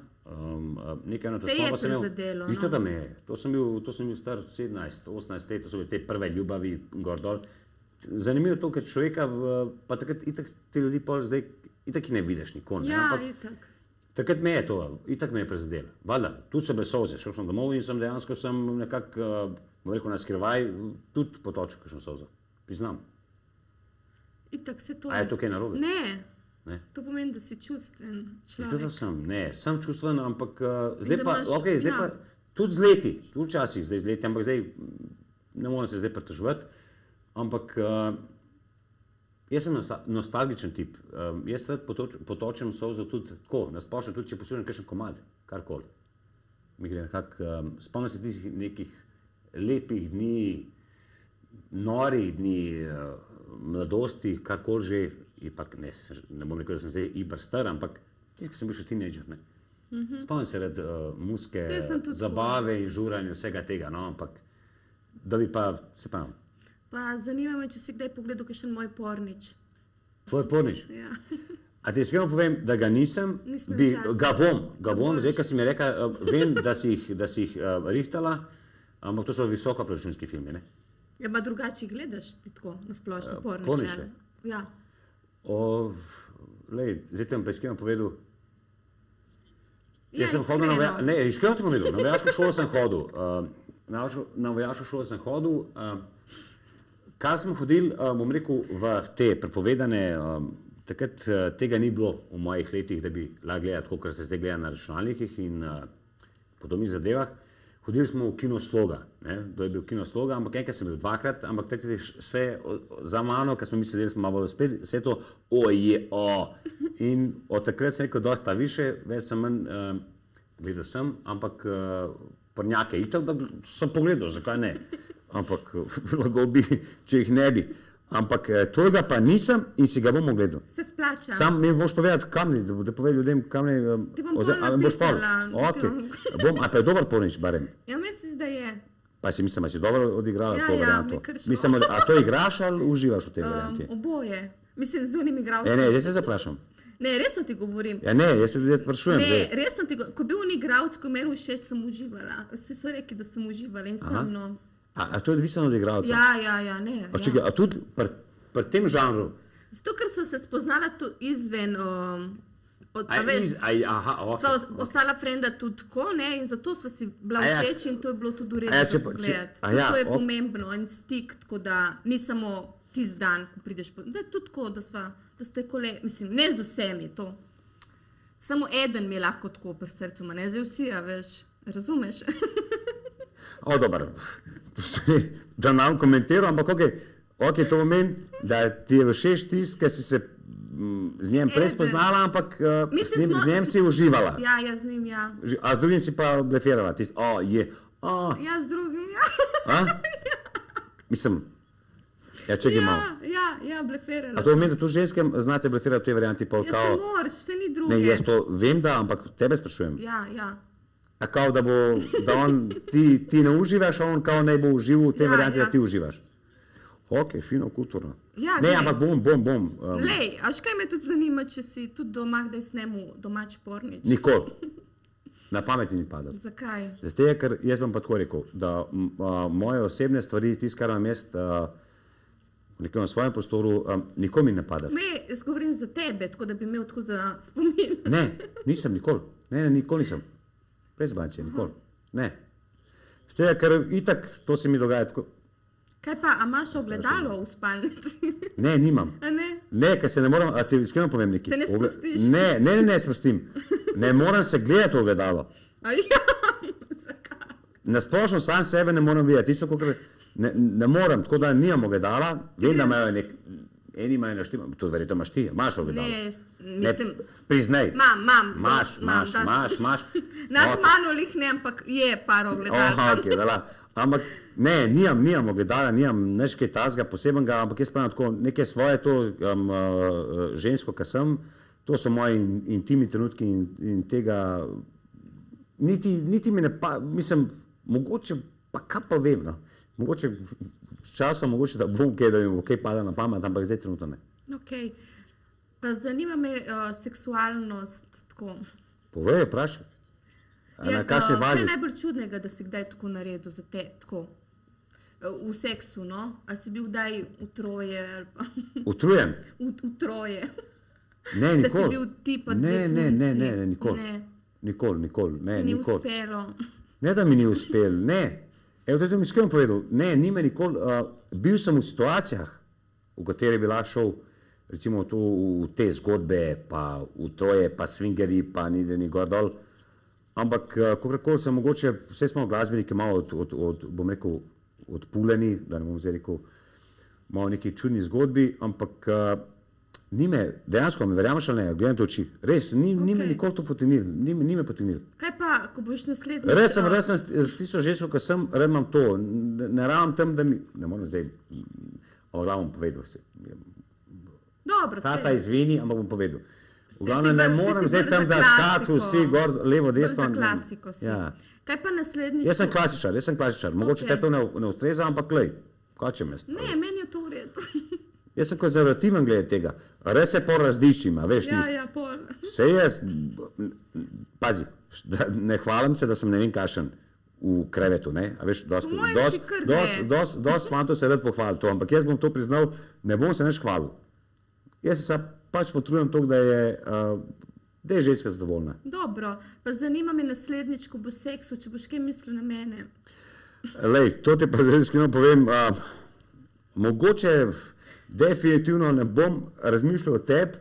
nekaj na to slovo sem imel. Te je prizadelo, no? Itak da me je. To sem bil star 17, 18 let, to so bile te prve ljubavi gor dol. Zanimivo to, ker človeka, pa takrat itak te ljudi pol zdaj, itak ne vidiš nikoli. Ja, itak. Takrat me je to, itak me je prizadelo. Valjda, tudi so bile solze, šel sem domov in sem dejansko nekako, bom rekel, na skrivaj, tudi potočil kakšno solzo. Priznam. Itak se to... A je to kaj narobe? Ne. To pomeni, da si čustven človek. Tudi sem, ne, sem čustven, ampak zdaj pa, zdaj pa, tudi z leti, tudi včasih zdaj z leti, ampak zdaj, ne moram se zdaj pritoževati, ampak jaz sem nostalgičen tip. Jaz rad potočem solzo tudi tako, nasplošno tudi, če poslušam kakšen komad, karkoli. Mi gre nekako, spomnim se tistih nekih lepih dni, norih dni, mladosti, karkoli že, ne bom rekel, da sem zdaj iber star, ampak tisti, ki sem bil še teenager, ne. Spomnim se rad muzike, zabave in žuranja, vsega tega, no, ampak da bi pa, se pravim. Pa zanima me, če si kdaj pogledal kakšen moj pornič. Tvoj pornič? Ja. A ti iskreno povem, da ga nisem, ga bom, zdaj, ko si mi rekla, vem, da si jih rihtala, ampak to so visokoproračunski filmi, ne? Ja, pa drugače gledaš ti tako na splošno porniče. porniče? Ja. Zdaj te bom pa iskreno povedal. Ja, Jaz sem hodil iskreno ti bom povedal, na vojaško šolo sem hodil. Na vojaško šolo sem hodil. Kar smo hodili, bom rekel, v te prepovedane, takrat tega ni bilo v mojih letih, da bi lahko gledali tako, kar se zdaj gleda na računalnikih in podobnih zadevah. Hodili smo v kino Sloga, to je bil kino Sloga, ampak enkrat sem bil dvakrat, ampak takrat je vse za mano, ker smo mi sedeli, smo malo spet, vse to In od takrat sem rekel, dosta više, več sem manj gledal sem, ampak prnjake itak, da sem pogledal, zakaj ne, ampak lahko bi, če jih ne bi. Ampak tega pa nisem in si ga bom ogledal. Se splača. Sam mi boš povedati, kam ne, da povej ljudem, kam ne. Ti bom pol napisala. A pa je dober pornič, barem. Ja, mislim, da je. Pa si mislim, da si dobro odigrala to varianto. Ja, mislim, a to igraš ali uživaš v tej varianti? Oboje. Mislim, z unim igralcem. Ne, jaz se zaprašam. Ne, resno ti govorim. Ja, ne, jaz se sprašujem. Ne, resno ti govorim. Ko je bil on igralec, ko meni všeč, sem uživala. Vsi so rekli, da sem uživala in sem, no. A to je odvisno od igralca? Ja, ne. A tudi pri tem žanru? Zato, ker sem se spoznala tu izven, sva ostala frenda tudi tako, ne, in zato sva si bila všeč in to je bilo tudi v redu pogledati. To je pomembno, en stik, tako da ni samo tisti dan, ko prideš, da je tudi tako, da ste kole, mislim, ne z vsemi to. Samo eden mi je lahko tako pri srcu, ne zdaj vsi, a veš, razumeš? Dober, da nam komentiram, ampak ok, to pomeni, da ti je všeč tisti, ki si se z njem prej spoznala, ampak z njem si uživala. Ja, z njim, ja. A z drugim si pa blefirala, Ja, z drugim, ja. Mislim, čekaj malo. Ja, blefirala. A to pomeni, da tu ženske znate blefirati v tej varianti pol kao? Ja, se moraš, se ni druge. Ne, jaz to vem, da, ampak tebe sprašujem. Ja. A kao, da on, ti ne uživaš, a on kao ne bo užival v tej varianti, da ti uživaš. Ok, fino, kulturno. Ja, ne, ampak bom. Lej, až kaj me tudi zanima, če si tudi doma kdaj snemu domač pornič? Nikoli. Na pameti ni padal. Zakaj? Zato, ker jaz bom pa tako rekel, da moje osebne stvari, tisto, kar imam jaz nekaj na svojem prostoru, nikomi ne pada. Jaz govorim za tebe, tako da bi imel tako za spomin. Ne, nisem nikoli. Ne, nikoli nisem. Brez bancije, nikoli. Ne. Zato, ker itak to se mi dogaja tako. Kaj pa, a imaš ogledalo v spalnici? Ne, nimam. A ne? Ne, ker se ne moram, a ti iskreno povem nekaj. Se ne spustiš? Ne spustim. Ne moram se gledati v ogledalo. A ja, zakaj? Nasplošno sam sebe ne moram videti. Tisto, kakor ne moram, tako da nimam ogledala. Vem, da imajo eni imajo naštima, to verjetno imaš ti, imaš ogledalo. Ne, mislim. Priznaj. Imaš. Nad mano lih ne, ampak je par ogledal. Ok, vela. Ampak ne, nimam ogledala, nimam nekaj tazga posebnega, ampak jaz pravim tako, neke svoje to žensko, kar sem, to so moji intimni trenutki in tega, niti mi ne pa, mislim, mogoče, pa kaj pa vem, no, mogoče s časom, mogoče da bom kaj, da mi bo kaj pada na pamet, ampak zdaj trenutno ne. Ok, pa zanima me seksualnost, tako. Povej, vprašaj. Na kakšni bazi? Kaj je najbolj čudnega, da si kdaj tako naredil za te, tako, v seksu, no? A si bil kdaj utrujen ali pa? Utrujen? Utrujen. Ne, nikoli. Da si bil ti pa dve punci. Ne, nikoli. Nikoli, ne, ni nikoli. uspelo. Ne, da mi ni uspelo, ne. Evo, to mi iskreno povedal, ne, ni me nikoli, bil sem v situacijah, v kateri bi lahko šel, recimo tu v te zgodbe, pa v troje, pa swingeri, pa ni gor dol. Ampak, kakorkoli sem mogoče, vse smo glasbeniki malo bom rekel, odpuljeni, da ne bom zdaj rekel, malo neki čudni zgodbi, ampak ni me, dejansko me verjameš ali ne, gledam te oči, res, ni me nikoli to potegnil, ni me potegnil. Kaj pa, ko boš naslednjič? Res sem s tisto žensko, ko sem, red imam to, ne rabim tam, da mi, ne moram zdaj, ampak bom povedal se. Dobro, Tata izvini, ampak bom povedal. V glavnem ne moram zdaj tam, da skaču vsi gor, levo, desno. Za klasiko si. Ja. Kaj pa naslednjič? Jaz sem klasičar. Mogoče te to ne ustreza, ampak glej, kaj če me Ne, meni je to v redu. Jaz sem konzervativen glede tega. Res se pol razdiščim, veš, Ja, pol. Vse jaz, pazi, ne hvalim se, da sem ne vem kašen. v krevetu, ne? A veš, Po mojem ti kar gre. dost fantov se rad pohvali to, ampak jaz bom to priznal, ne bom se nič hvalil. Jaz se pač potrudim toliko, da je ženska zadovoljna. Dobro, pa zanima me naslednjič, ko bo seksu, če boš kaj mislil na mene. Lej, to ti pa zdaj iskreno povem, mogoče definitivno ne bom razmišljal o tebi,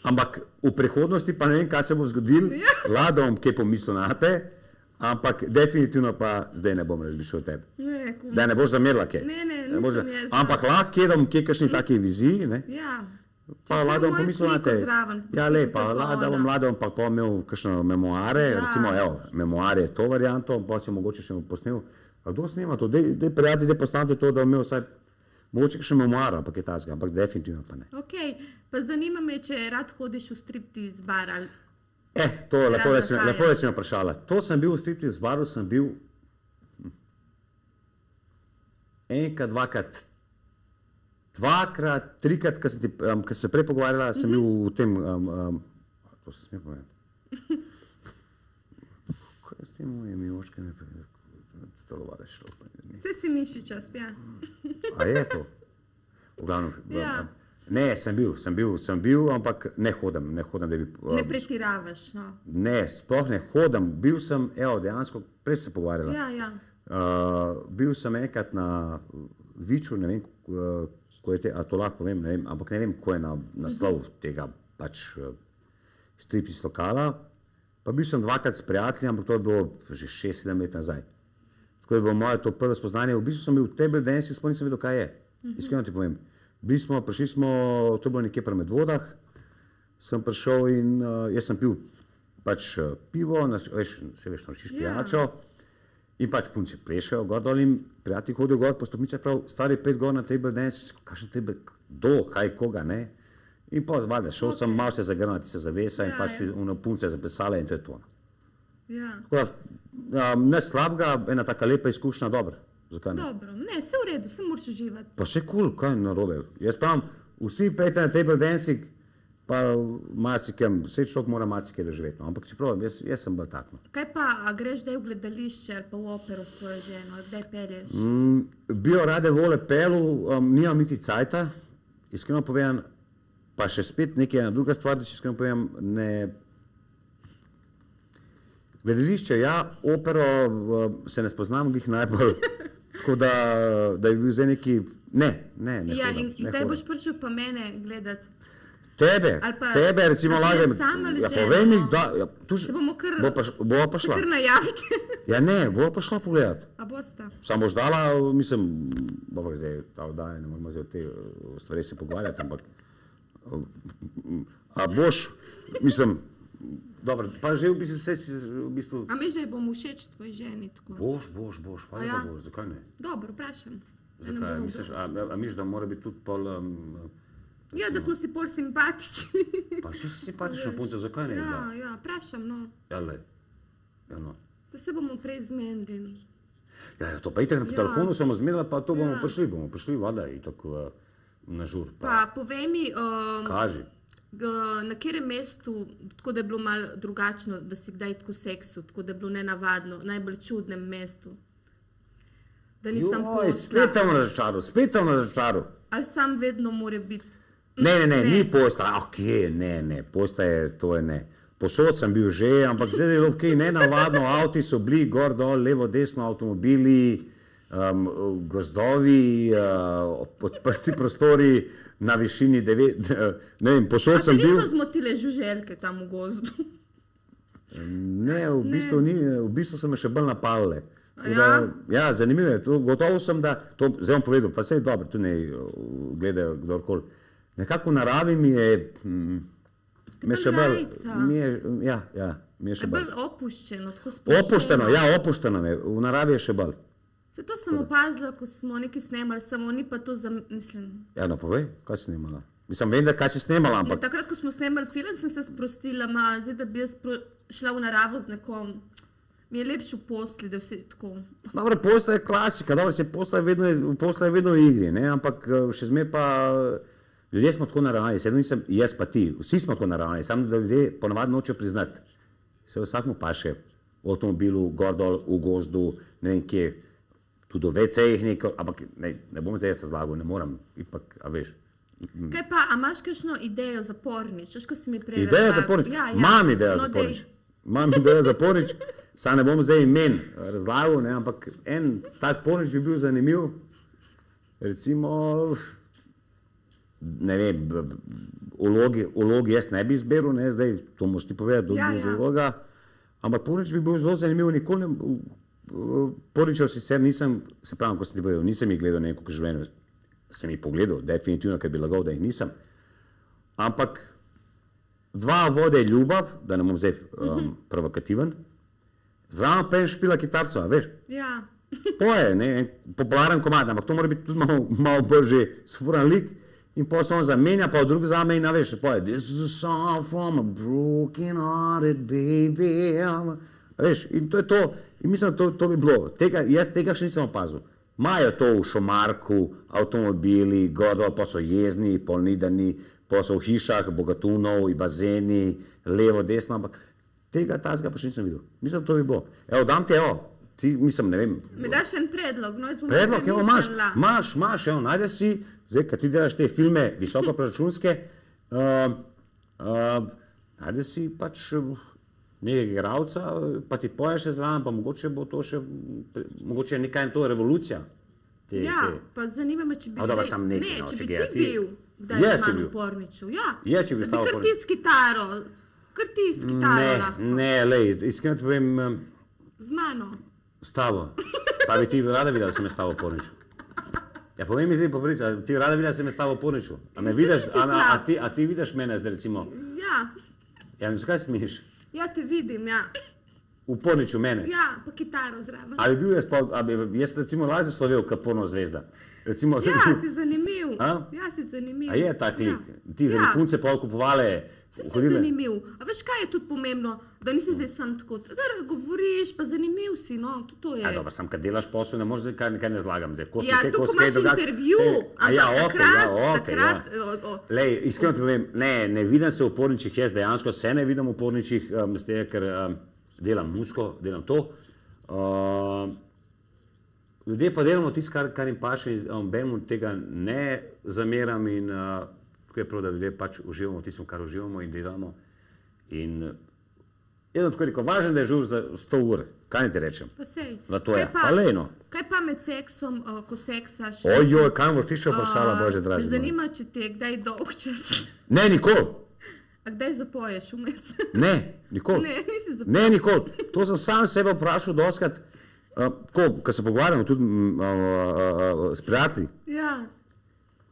ampak v prihodnosti pa ne vem, kaj se bo zgodilo, Lada bom kaj pomislil na te, ampak definitivno pa zdaj ne bom razmišljal o tebi. Ne, Da ne boš zamerila kaj. Ne, nisem jaz. Ampak lahko kjedom kje kakšni taki viziji, ne? Ja. Pa Lada bom pomislil na te. Ja, lepa, Lada Lada bom pa imel kakšne memoare, recimo, evo, memoare je to varianto, pa si mogoče še posnel. A kdo snima to? Dej prijatelji, dej postanite to, da imel vsaj mogoče kakšen memoar, ampak je tazga, ampak definitivno pa ne. Ok, pa zanima me, če rad hodiš v striptiz bar ali... To lepo, da si me vprašala. To sem bil v striptiz baru, sem bil enkrat, dvakrat, trikrat, ko se prej pogovarjala, sem bil v tem, to se smije povedati. Kaj je s tem mojimi očkami? Vse si mišičast, ja. A je to? V glavnem, ne, sem bil, ampak ne hodim, da bi... Ne pretiravaš, no. Ne, sploh ne hodim, bil sem, evo, dejansko, prej se pogovarjala. Ja. Bil sem enkrat na Viču, ne vem, ko je a to lahko povem, ne vem, ampak ne vem, ko je naslov tega pač striptiz lokala, pa bil sem dvakrat s prijatelji, ampak to je bilo že 6-7 let nazaj. Tako je bilo moje to prvo spoznanje. V bistvu sem bil v table dancing, sploh nisem vedel, kaj je. Iskreno ti povem. Prišli smo, to je bilo nekje pri Medvodah, sem prišel in jaz sem pil pač pivo, se veš, nočiš pijačo, in pač punci plešajo gor dol in prijatelji hodijo gor po stopnicah, prav stari 5 gor na table dancing, kakšen table, kdo, kaj, koga, ne. In pa valjda, šel sem, malo se zagrnati se zavesa in pač punce zaplesale in to je to. Ja. Tako da, ne slabega, ena taka lepa izkušnja, dobro. Zakaj ne? Dobro, ne, vse v redu, se moraš uživati. Pa vse kul, kaj narobe. Jaz pravim, vsi pejte na table dancing, pa marsikem, vse človek mora marsikaj doživeti. No. Ampak čeprav, jaz sem bolj takno. Kaj pa, a greš zdaj v gledališče ali pa v opero s tvojo ženo, ali kdaj pelješ? Bi jo rade vole pelu, nimam niti cajta, iskreno povem, pa še spet nekaj druga stvar, da še iskreno povem, ne... Gledališče, ja, opero se ne spoznam glih najbolj, tako da je bil zdaj neki... Ne ja, hodam. In kdaj boš prišel pa mene gledati? Tebe, recimo lagam. Sam ali ja, žena? povej mi, da... Ja, Se bomo kar... Bova pa šla. Kar najaviti. Ja ne, bova pa šla pogledati. A bosta? Samo boš dala, mislim, dobro, zdaj ta oddaja, ne moramo zdaj o te stvari se pogovarjati, ampak... A boš, mislim... Dobro, pa že v bistvu... A mi že bom všeč tvoji ženi, tako? Boš, hvala da boš, zakaj ne? Dobro, vprašam. Zakaj, misliš, a misliš, da mora biti tudi pol... Ja, da smo si pol simpatični. Pa si simpatična punca, zakaj ne? Ja, vprašam, no. Ja, lej. Ja, no. Da se bomo prej zmenili. Ja, to pa itak na telefonu smo zmenili, pa to bomo prišli, voda, itak na žur. Pa povej mi... Kaži. Na katerem mestu, tako da je bilo malo drugačno, da si kdaj tako seksu, tako da je bilo nenavadno, najbolj čudnem mestu? Da nisem posla. Spet tam razočaral. Ali sam vedno more biti? Ne, ni posta, ne, posta je, to je ne. Posod sem bil že, ampak zdaj je bilo ok, nenavadno, avti so bili gor dol, levo, desno, avtomobili, gozdovi, odprti prostori, na višini 9, ne vem, posod sem bil... A te niso zmotile žuželke tam v gozdu? Ne, v bistvu so me še bolj napalile. Ja, zanimivo je, gotovo sem, da, to zdaj bom povedal, pa sej dobro, tu ne gledajo kdorkoli. Nekako v naravi mi je, me še bolj... Ja, mi je še bolj... Bolj opuščeno, tako spuščeno. Opuščeno je, v naravi je še bolj. Zato sem opazila, ko smo nekaj snemali, samo ni pa to za, mislim... Ja, no povej, kaj si snemala? Mislim, vem, da kaj si snemala, ampak... Takrat, ko smo snemali film, sem se sprostila, zdaj, da bi jaz šla v naravo z nekom. Mi je lepše v posli, da vse tako... Dobro, posla je klasika, dobro, posla je vedno v igri, ne, ampak še zmer pa... Ljudje smo tako naravnani, nisem jaz pa ti, vsi smo tako naravnani, samo da ljudje ponavadi nočejo priznati. Se vsakmu paše v avtomobilu, gor dol v gozdu, ne vem kje, tudi v WC-jih nekaj, ampak ne bom zdaj jaz razlagal, ne moram, ipak, a veš. Kaj pa, a imaš kakšno idejo za pornič? Veš, ko si mi prej Ideja za pornič? Imam idejo za pornič. Imam idejo za pornič, sam ne bom zdaj imen razlagal, ne, ampak en tak pornič bi bil zanimiv, recimo, ne vem, vlogi jaz ne bi izberal, ne, zdaj to moš ti povedati, kdo bi iz vloga, ampak pornič bi bil zelo zanimiv, nikoli ne, porničev sicer nisem, se pravim, ko sem ti povedal, nisem jih gledal nekako življenju, sem jih pogledal, definitivno, ker bi lagal, da jih nisem, ampak dva vode je ljubav, da ne bom zdaj provokativen, zraven pa je špila kitarco, veš? Ja. Poje, ne, popularen komad, ampak to mora biti tudi malo bolj že sfuran lik in pa se on zamenja, pa v drug zame in veš, poje, this is a song from a broken hearted baby, veš, in to je to, in mislim, da to bi bilo, jaz tega še nisem opazil. Imajo to v šomarku, avtomobili, gor, pa so jezni, polnidani, pa so v hišah, bogatunov, in bazeni, levo, desno, ampak tega tazga pa še nisem videl. Mislim, da to bi bilo. Evo, dam ti, ti, mislim, ne vem. Mi daš en predlog, no, jaz bom predlog, evo, imaš, evo, najde si, zdaj, kad ti delaš te filme visokoproračunske, najde si pač nekaj igralca, pa ti poješ še zraven, pa mogoče bo to še, mogoče nekaj to revolucija. Ja, pa zanima me, če bi če bi ti bil, da je manj v porniču. Ja, če bi kar ti s kitaro, lahko. Ne, lej, iskreno ti povem. Z mano. S tabo. Pa bi ti rada videla, da sem je s tabo v porniču. Ja, povem mi zdaj po pravici, a ti rada videla, da sem je s tabo v porniču? A ti vidiš mene zdaj, recimo? Ja. Ja, in zakaj smiješ? Ja, te vidim, ja. V porniču mene? Ja, pa kitaro zraven. A bi bil jaz recimo lažje slovel kot porno zvezda? Recimo, ja, si zanimiv. Ja, si zanimiv. A je tak lik? Ti za punce pol kupovale? Si zanimiv. A veš, kaj je tudi pomembno? Da nisi zdaj sam tako, da govoriš, pa zanimiv si, no, to je. A dobro, sam, kad delaš posel, ne moreš zdaj, kaj ne zlagam zdaj. Ja, tu imaš intervju, takrat. Lej, iskreno ti povem, ne vidim se v porničih, jaz dejansko se ne vidim v porničih, ker delam musko, delam to. Ljudje pa delamo tisto, kar jim paše in benemu tega ne zameram in tako je prav, da ljudje pač uživamo tistim, kar uživamo in delamo. In jedno tako rekel, važno, da je žur za 100 ur, kaj ne ti rečem? Pa sej. Kaj pa med seksom, ko seksaš? Ojoj, kaj moraš ti še vprašala, Bože dragi. Me zanima, če ti je kdaj dolg čas. Ne, nikoli. A kdaj zapoješ vmes? Ne, nikoli. Ne, nisi zapoješ. Ne, nikoli. To sem sam sebe vprašal doskrat, ko se pogovarjamo tudi s prijatelji. Ja.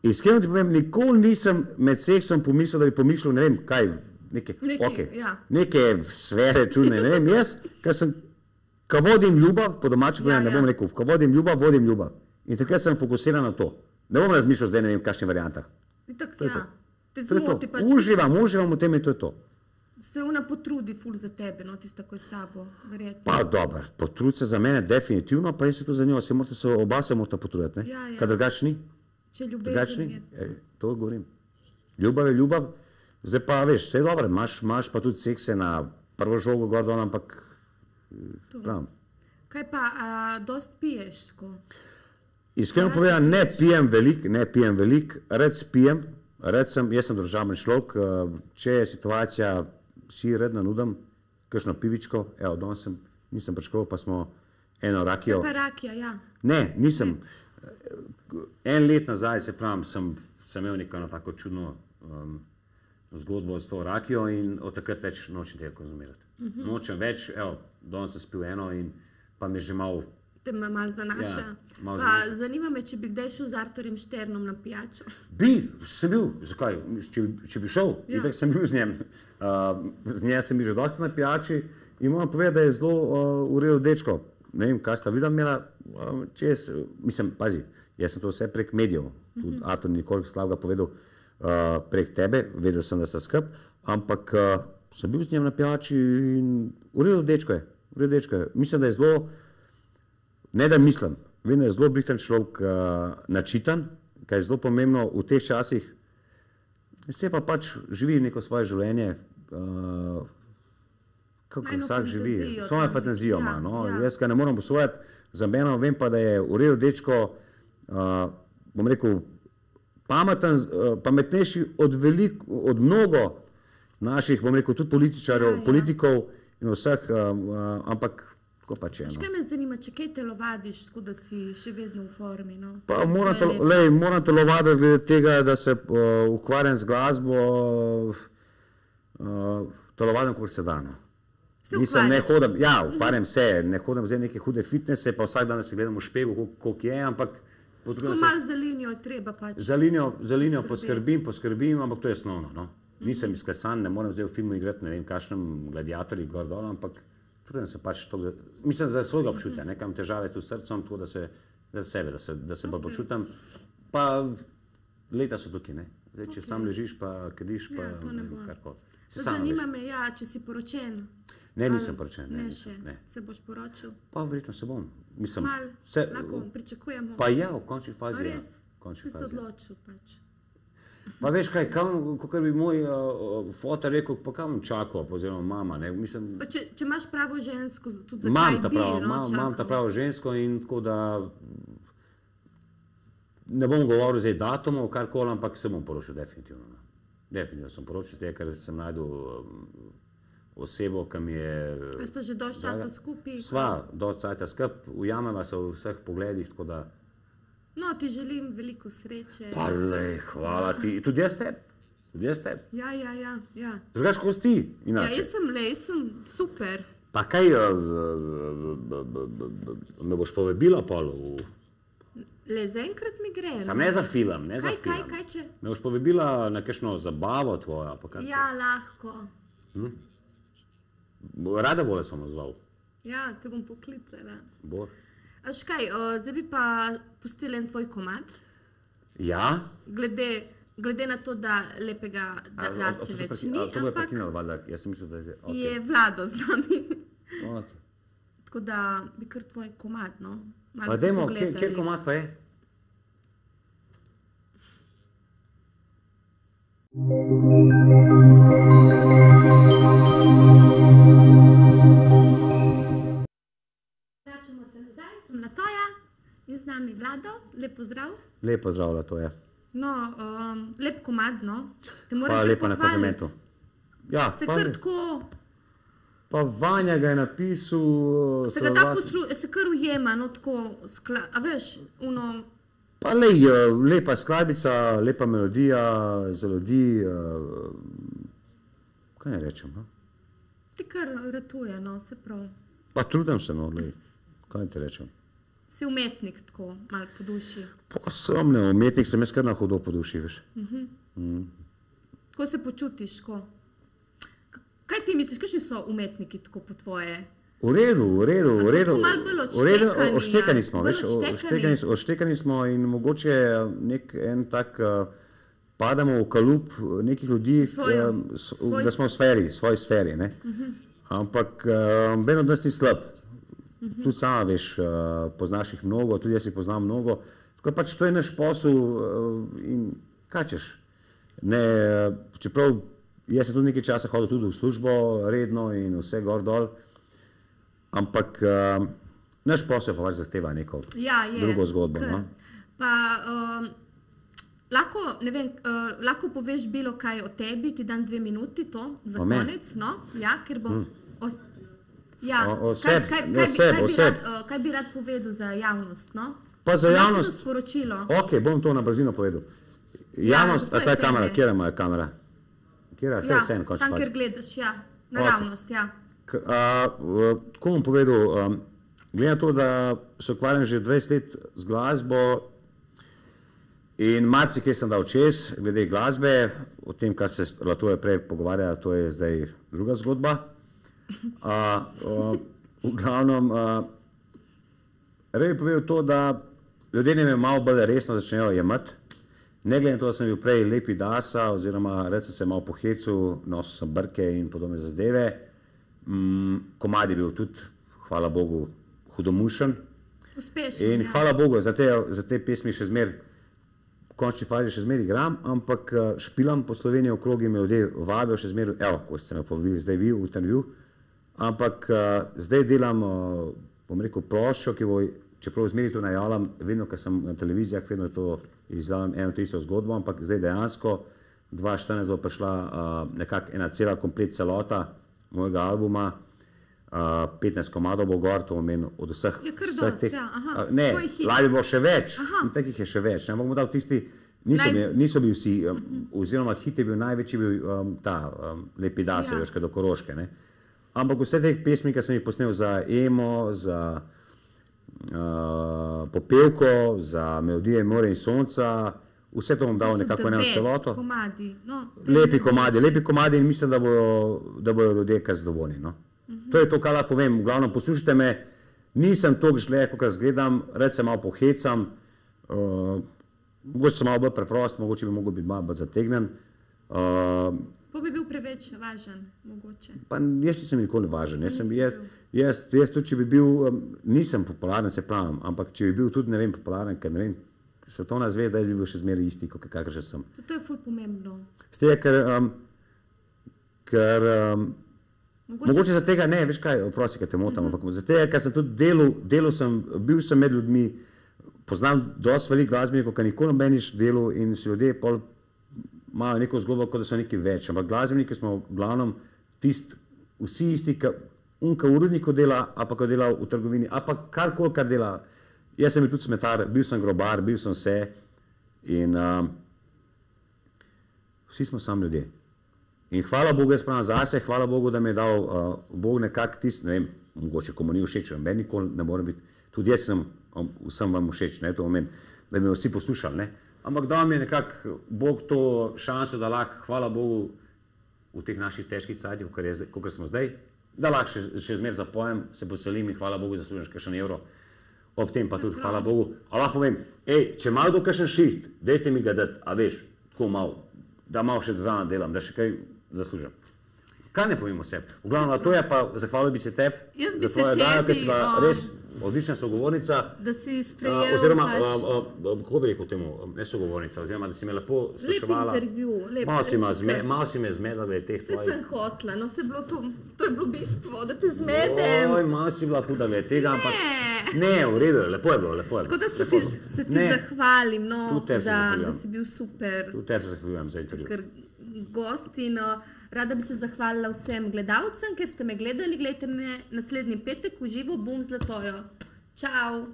Iskreno ti povem, nikoli nisem med seksom pomislil, da bi pomišljal, ne vem, kaj, neke sfere čudne, ne vem, jaz, ko vodim ljubav, po domače povedano, ne bom rekel, ko vodim ljubav, vodim ljubav. In takrat sem fokusiran na to. Ne bom razmišljal zdaj, ne vem, kakšne variantah. To je to. Te zmoti pač. Uživam v tem in to je to. Se ona potrudi ful za tebe, no, tista, ko je s tabo, verjetno. Pa dober, potrudi se za mene definitivno, pa jaz se to za njo, oba se morata potruditi, ne? Ja. Kaj drugač ni? Če ljubezen je. To govorim. Ljubav je ljubav, zdaj pa veš, vse je dobro, imaš pa tudi sekse na prvo žogo gor dol, ampak pravim. Kaj pa, dost piješ, ko? Iskreno povedano, ne pijem velik, rad spijem, jaz sem družaben človek, če je situacija, si redno nudim, kakšno pivičko, evo, danes nisem prišel, pa smo eno rakijo. Kaj pa rakija, ja? Ne, nisem. En let nazaj, se pravim, sem imel neko tako čudno zgodbo s to rakijo in od takrat več nočem tega konzumirati. Nočem več, evo, danes sem spil eno in pa mi že malo... Te me malo zanaša. Pa zanima me, če bi kdaj šel z Arturjem Šternom na pijačo. Sem bil, zakaj? Če bi šel, itak sem bil z njem. Z njem sem bil že doktor na pijači in moram povedati, da je zelo v redu dečko. Ne vem, kaj sta videla imela čez, mislim, pazi, jaz sem to vse prek medijev, tudi Artur nikoli slabega povedal prek tebe, vedel sem, da sta skup, ampak sem bil z njem na pijači in v redu dečko je, mislim, da je zelo, ne da mislim, vem, da je zelo brihten človek načitan, kaj je zelo pomembno v teh časih, se pa pač živi neko svoje življenje, kako Eno vsak živi, fantazijo svojo tam, fantazijo ja, ima. No. ja. Jaz ga ne morem posvojati, za meno vem pa, da je v redu dečko, bom rekel, pameten, pametnejši od mnogo naših, bom rekel, tudi političarjev, politikov in vseh, ampak tako pač je. Kaj me zanima, če kaj telovadiš, tako da si še vedno v formi? No? Pa moram telovaditi glede tega, da se ukvarjam z glasbo, telovadim, kot se da. No. Ukvarjam se, ne hodim zdaj neke hude fitnese, pa vsak dan se gledam v špegu, koliko je, ampak tako malo za linijo treba pač. Za linijo poskrbim, ampak to je osnovno. No. Nisem izklesan, ne morem zdaj v filmu igrati, ne vem, kakšnem gladiatorji gor dol, ampak trudim se pač to, mislim za svojega občutja, nekam težave tu s srcem, tako da se bolj počutim, pa leta so tukaj, ne. Zdaj, če sam ležiš, pa kadiš, pa ne vem, karkoli. Zanima me, če si poročen. Ne, nisem poročen. Ne še, se boš poročil? Pa verjetno se bom. Lahko pričakujemo. Pa ja, v končni fazi. Res? Si se odločil pač. Pa veš kaj, kot bi moj fotar rekel, pa kam čakal, oziroma mama, ne, mislim... Pa če imaš pravo žensko, tudi zakaj bi, čakal? Imam ta pravo žensko in tako da ne bom govoril zdaj datumov, karkoli, ampak se bom poročil definitivno. Definitivno sem poročil, ker sem najdel osebo, ki mi je... A ste že dosti časa skupaj? Sva, dosti časa skupaj, ujameva se v vseh pogledih, tako da... No, ti želim veliko sreče. Pa lej, hvala ti. Tudi jaz tebi? Ja. Drugač, ko si ti, inače. Ja, jaz sem super. Pa kaj, me boš povabila pol v... Le zaenkrat mi gre. Sam ne za film, Kaj če? Me boš povabila na kakšno zabavo tvojo, pa kaj? Ja, lahko. Rada volja sem ozval. Ja, te bom poklicala. Bor. Aš kaj, zdaj bi pa pustili en tvoj komad? Ja? Glede na to, da lepega da se več ni, to bo je prekinalo, valjda, jaz sem mislil, da je zdaj... Je Vlado z nami. Ok. Tako da bi kar tvoj komad, no? Pa dajmo, kjer komad pa je? Vračamo se nazaj, sem Latoja in z nami Vlado. Lep pozdrav. Lep pozdrav, Latoja. No, lep komad, no. Hvala lepa na komplimentu. Ja, se kar tako... Pa Vanja ga je napisal... Se ga tako se kar ujema, no tako, a veš, ono... Pa lej, lepa skladbica, lepa melodija, za ljudi, kaj ne rečem, no? Ti kar ratuje, no, se prav. Pa trudim se, no, lej, kaj ti rečem. Si umetnik tako, malo po duši. Pa sem ne umetnik, sem jaz kar na hudo po duši, veš. Kako se počutiš, ko? Kaj ti misliš, kakšni so umetniki tako po tvoje? V redu. Malo bolj odštekani smo, veš, odštekani smo in mogoče en tak, padamo v kalup nekih ljudi, da smo v svoji sferi, ne. Ampak ben od nas ni slab. Tudi sama, veš, poznaš jih mnogo, tudi jaz jih poznam mnogo. Tako pač to je naš posel in kaj češ. Čeprav jaz sem tudi nekaj časa hodil tudi v službo redno in vse gor dol, ampak naš posel pa pač zahteva neko drugo zgodbo. No? Pa lahko poveš bilo kaj o tebi, ti dan 2 minuti to za konec, no? Ja, ker bom... Kaj bi rad povedal za javnost, no? Pa za javnost... Lahko sporočilo. Ok, bom to na brzino povedal. Javnost, a ta je kamera, kjera moja kamera? Tam, kjer gledaš, ja, naravnost, ja. Tako bom povedal, glede na to, da se ukvarjam že 20 let z glasbo in marsikaj sem dal čez, glede glasbe, o tem, kar se Latoja prej pogovarja, to je zdaj druga zgodba. V glavnem, bi povedal to, da ljudje me malo bolj resno začnejo jemati. Ne glede na to, da sem bil prej lepi dasa, oziroma rad sem se malo pohecil, nosil sem brke in podobne zadeve. Komad je bil tudi, hvala Bogu, hudomušen. Uspešen, in hvala Bogu, za te pesmi še zmer, v končni fazi še zmer igram, ampak špilam po Sloveniji okrog in me ljudje vabijo še zmer, evo, ko ste me povabili zdaj vi v intervju, ampak zdaj delam, bom rekel, ploščo, ki bo, čeprav zmeri to najavljam, vedno, ko sem na televizijah, vedno to izdelam eno tisto zgodbo, ampak zdaj dejansko 2014 bo prišla nekako ena cela komplet celota mojega albuma, 15 komadov bo gor, to omenil od vseh. Je kar dosti, ja, aha. Ne, lani bo še več, in takih je še več. Ampak bomo dal tisti, niso bili vsi, oziroma hit je bil največji, bil ta Lepidasa, Joška do Koroške. Ne? Ampak vse te pesmi, ki sem jih posnel za Emo, za Popevko, za Melodije more in sonca, vse to bom dal nekako eno celoto. Lepi komadi in mislim, da bodo ljudje kar zadovoljni. No? To je to, kar lahko povem. V glavnem, poslušajte me, nisem toliko žle, kot zgledam, rad se malo pohecam, mogoče sem malo bolj preprost, mogoče bi mogel biti malo bolj zategnen. Pa bi bil preveč važen, mogoče. Pa jaz nisem nikoli važen. Jaz tudi, če bi bil, nisem popularen, se pravim, ampak če bi bil tudi, ne vem, popularen, ker ne vem, svetovna zvezda, jaz bi bil še zmeraj isti, kakor že sem. To je ful pomembno. Z tega, ker mogoče za tega, ne, veš kaj, prosti, kaj te motam, ampak za tega, ker sem tudi bil sem med ljudmi, poznam dosti veliko glasbenikov, ki nikoli meniš delu in si ljudje pol imajo neko zgodbo, kot da so nekaj več, ampak glasbeniki smo v glavnem vsi isti, ki v rudniku dela, a pa ko dela v trgovini, a pa karkoli, kar dela. Jaz sem bil tudi smetar, bil sem grobar, bil sem vse in vsi smo sam ljudje. In hvala Bogu, jaz pravim zase, hvala Bogu, da mi je dal Bog nekak tisti, ne vem, mogoče komu ni všeč, meni nikoli ne more biti, tudi jaz sem vsem vam všeč, ne, to omen, da bi me vsi poslušali, ne. Ampak dal mi je nekak Bog to šanso, da lahko, hvala Bogu, v teh naših težkih cajtih, kakor smo zdaj, da lahko še zmer zapojem, se poselim in hvala Bogu, zaslužim kakšen evro, ob tem pa tudi hvala Bogu. A lahko povem, če malo do kakšen šiht, dajte mi ga dati, a veš, tako malo, da malo še državno delam, da še kaj zaslužim. Kaj ne povem o sebi? V glavnem, to je pa, zahvalil bi se tebi za tvoje dajo, ker si pa res odlična sogovornica. Da si sprejel oziroma, kako bi rekel temu, ne sogovornica, oziroma, da si me lepo spraševala. Lep intervju, lep intervju. Malo si me zmedala v teh tvojih. Vse sem hotla, no se je bilo to je bilo bistvo, da te zmedem. Malo si bila huda v tega, ampak ne, v redu, lepo je bilo. Tako da se ti zahvalim, no, da si bil super. Tudi tebi se zahvaljujem za intervju. Gost in rada bi se zahvalila vsem gledalcem, ker ste me gledali. Glejte me naslednji petek v živo, Bum z Zlatojo. Čau!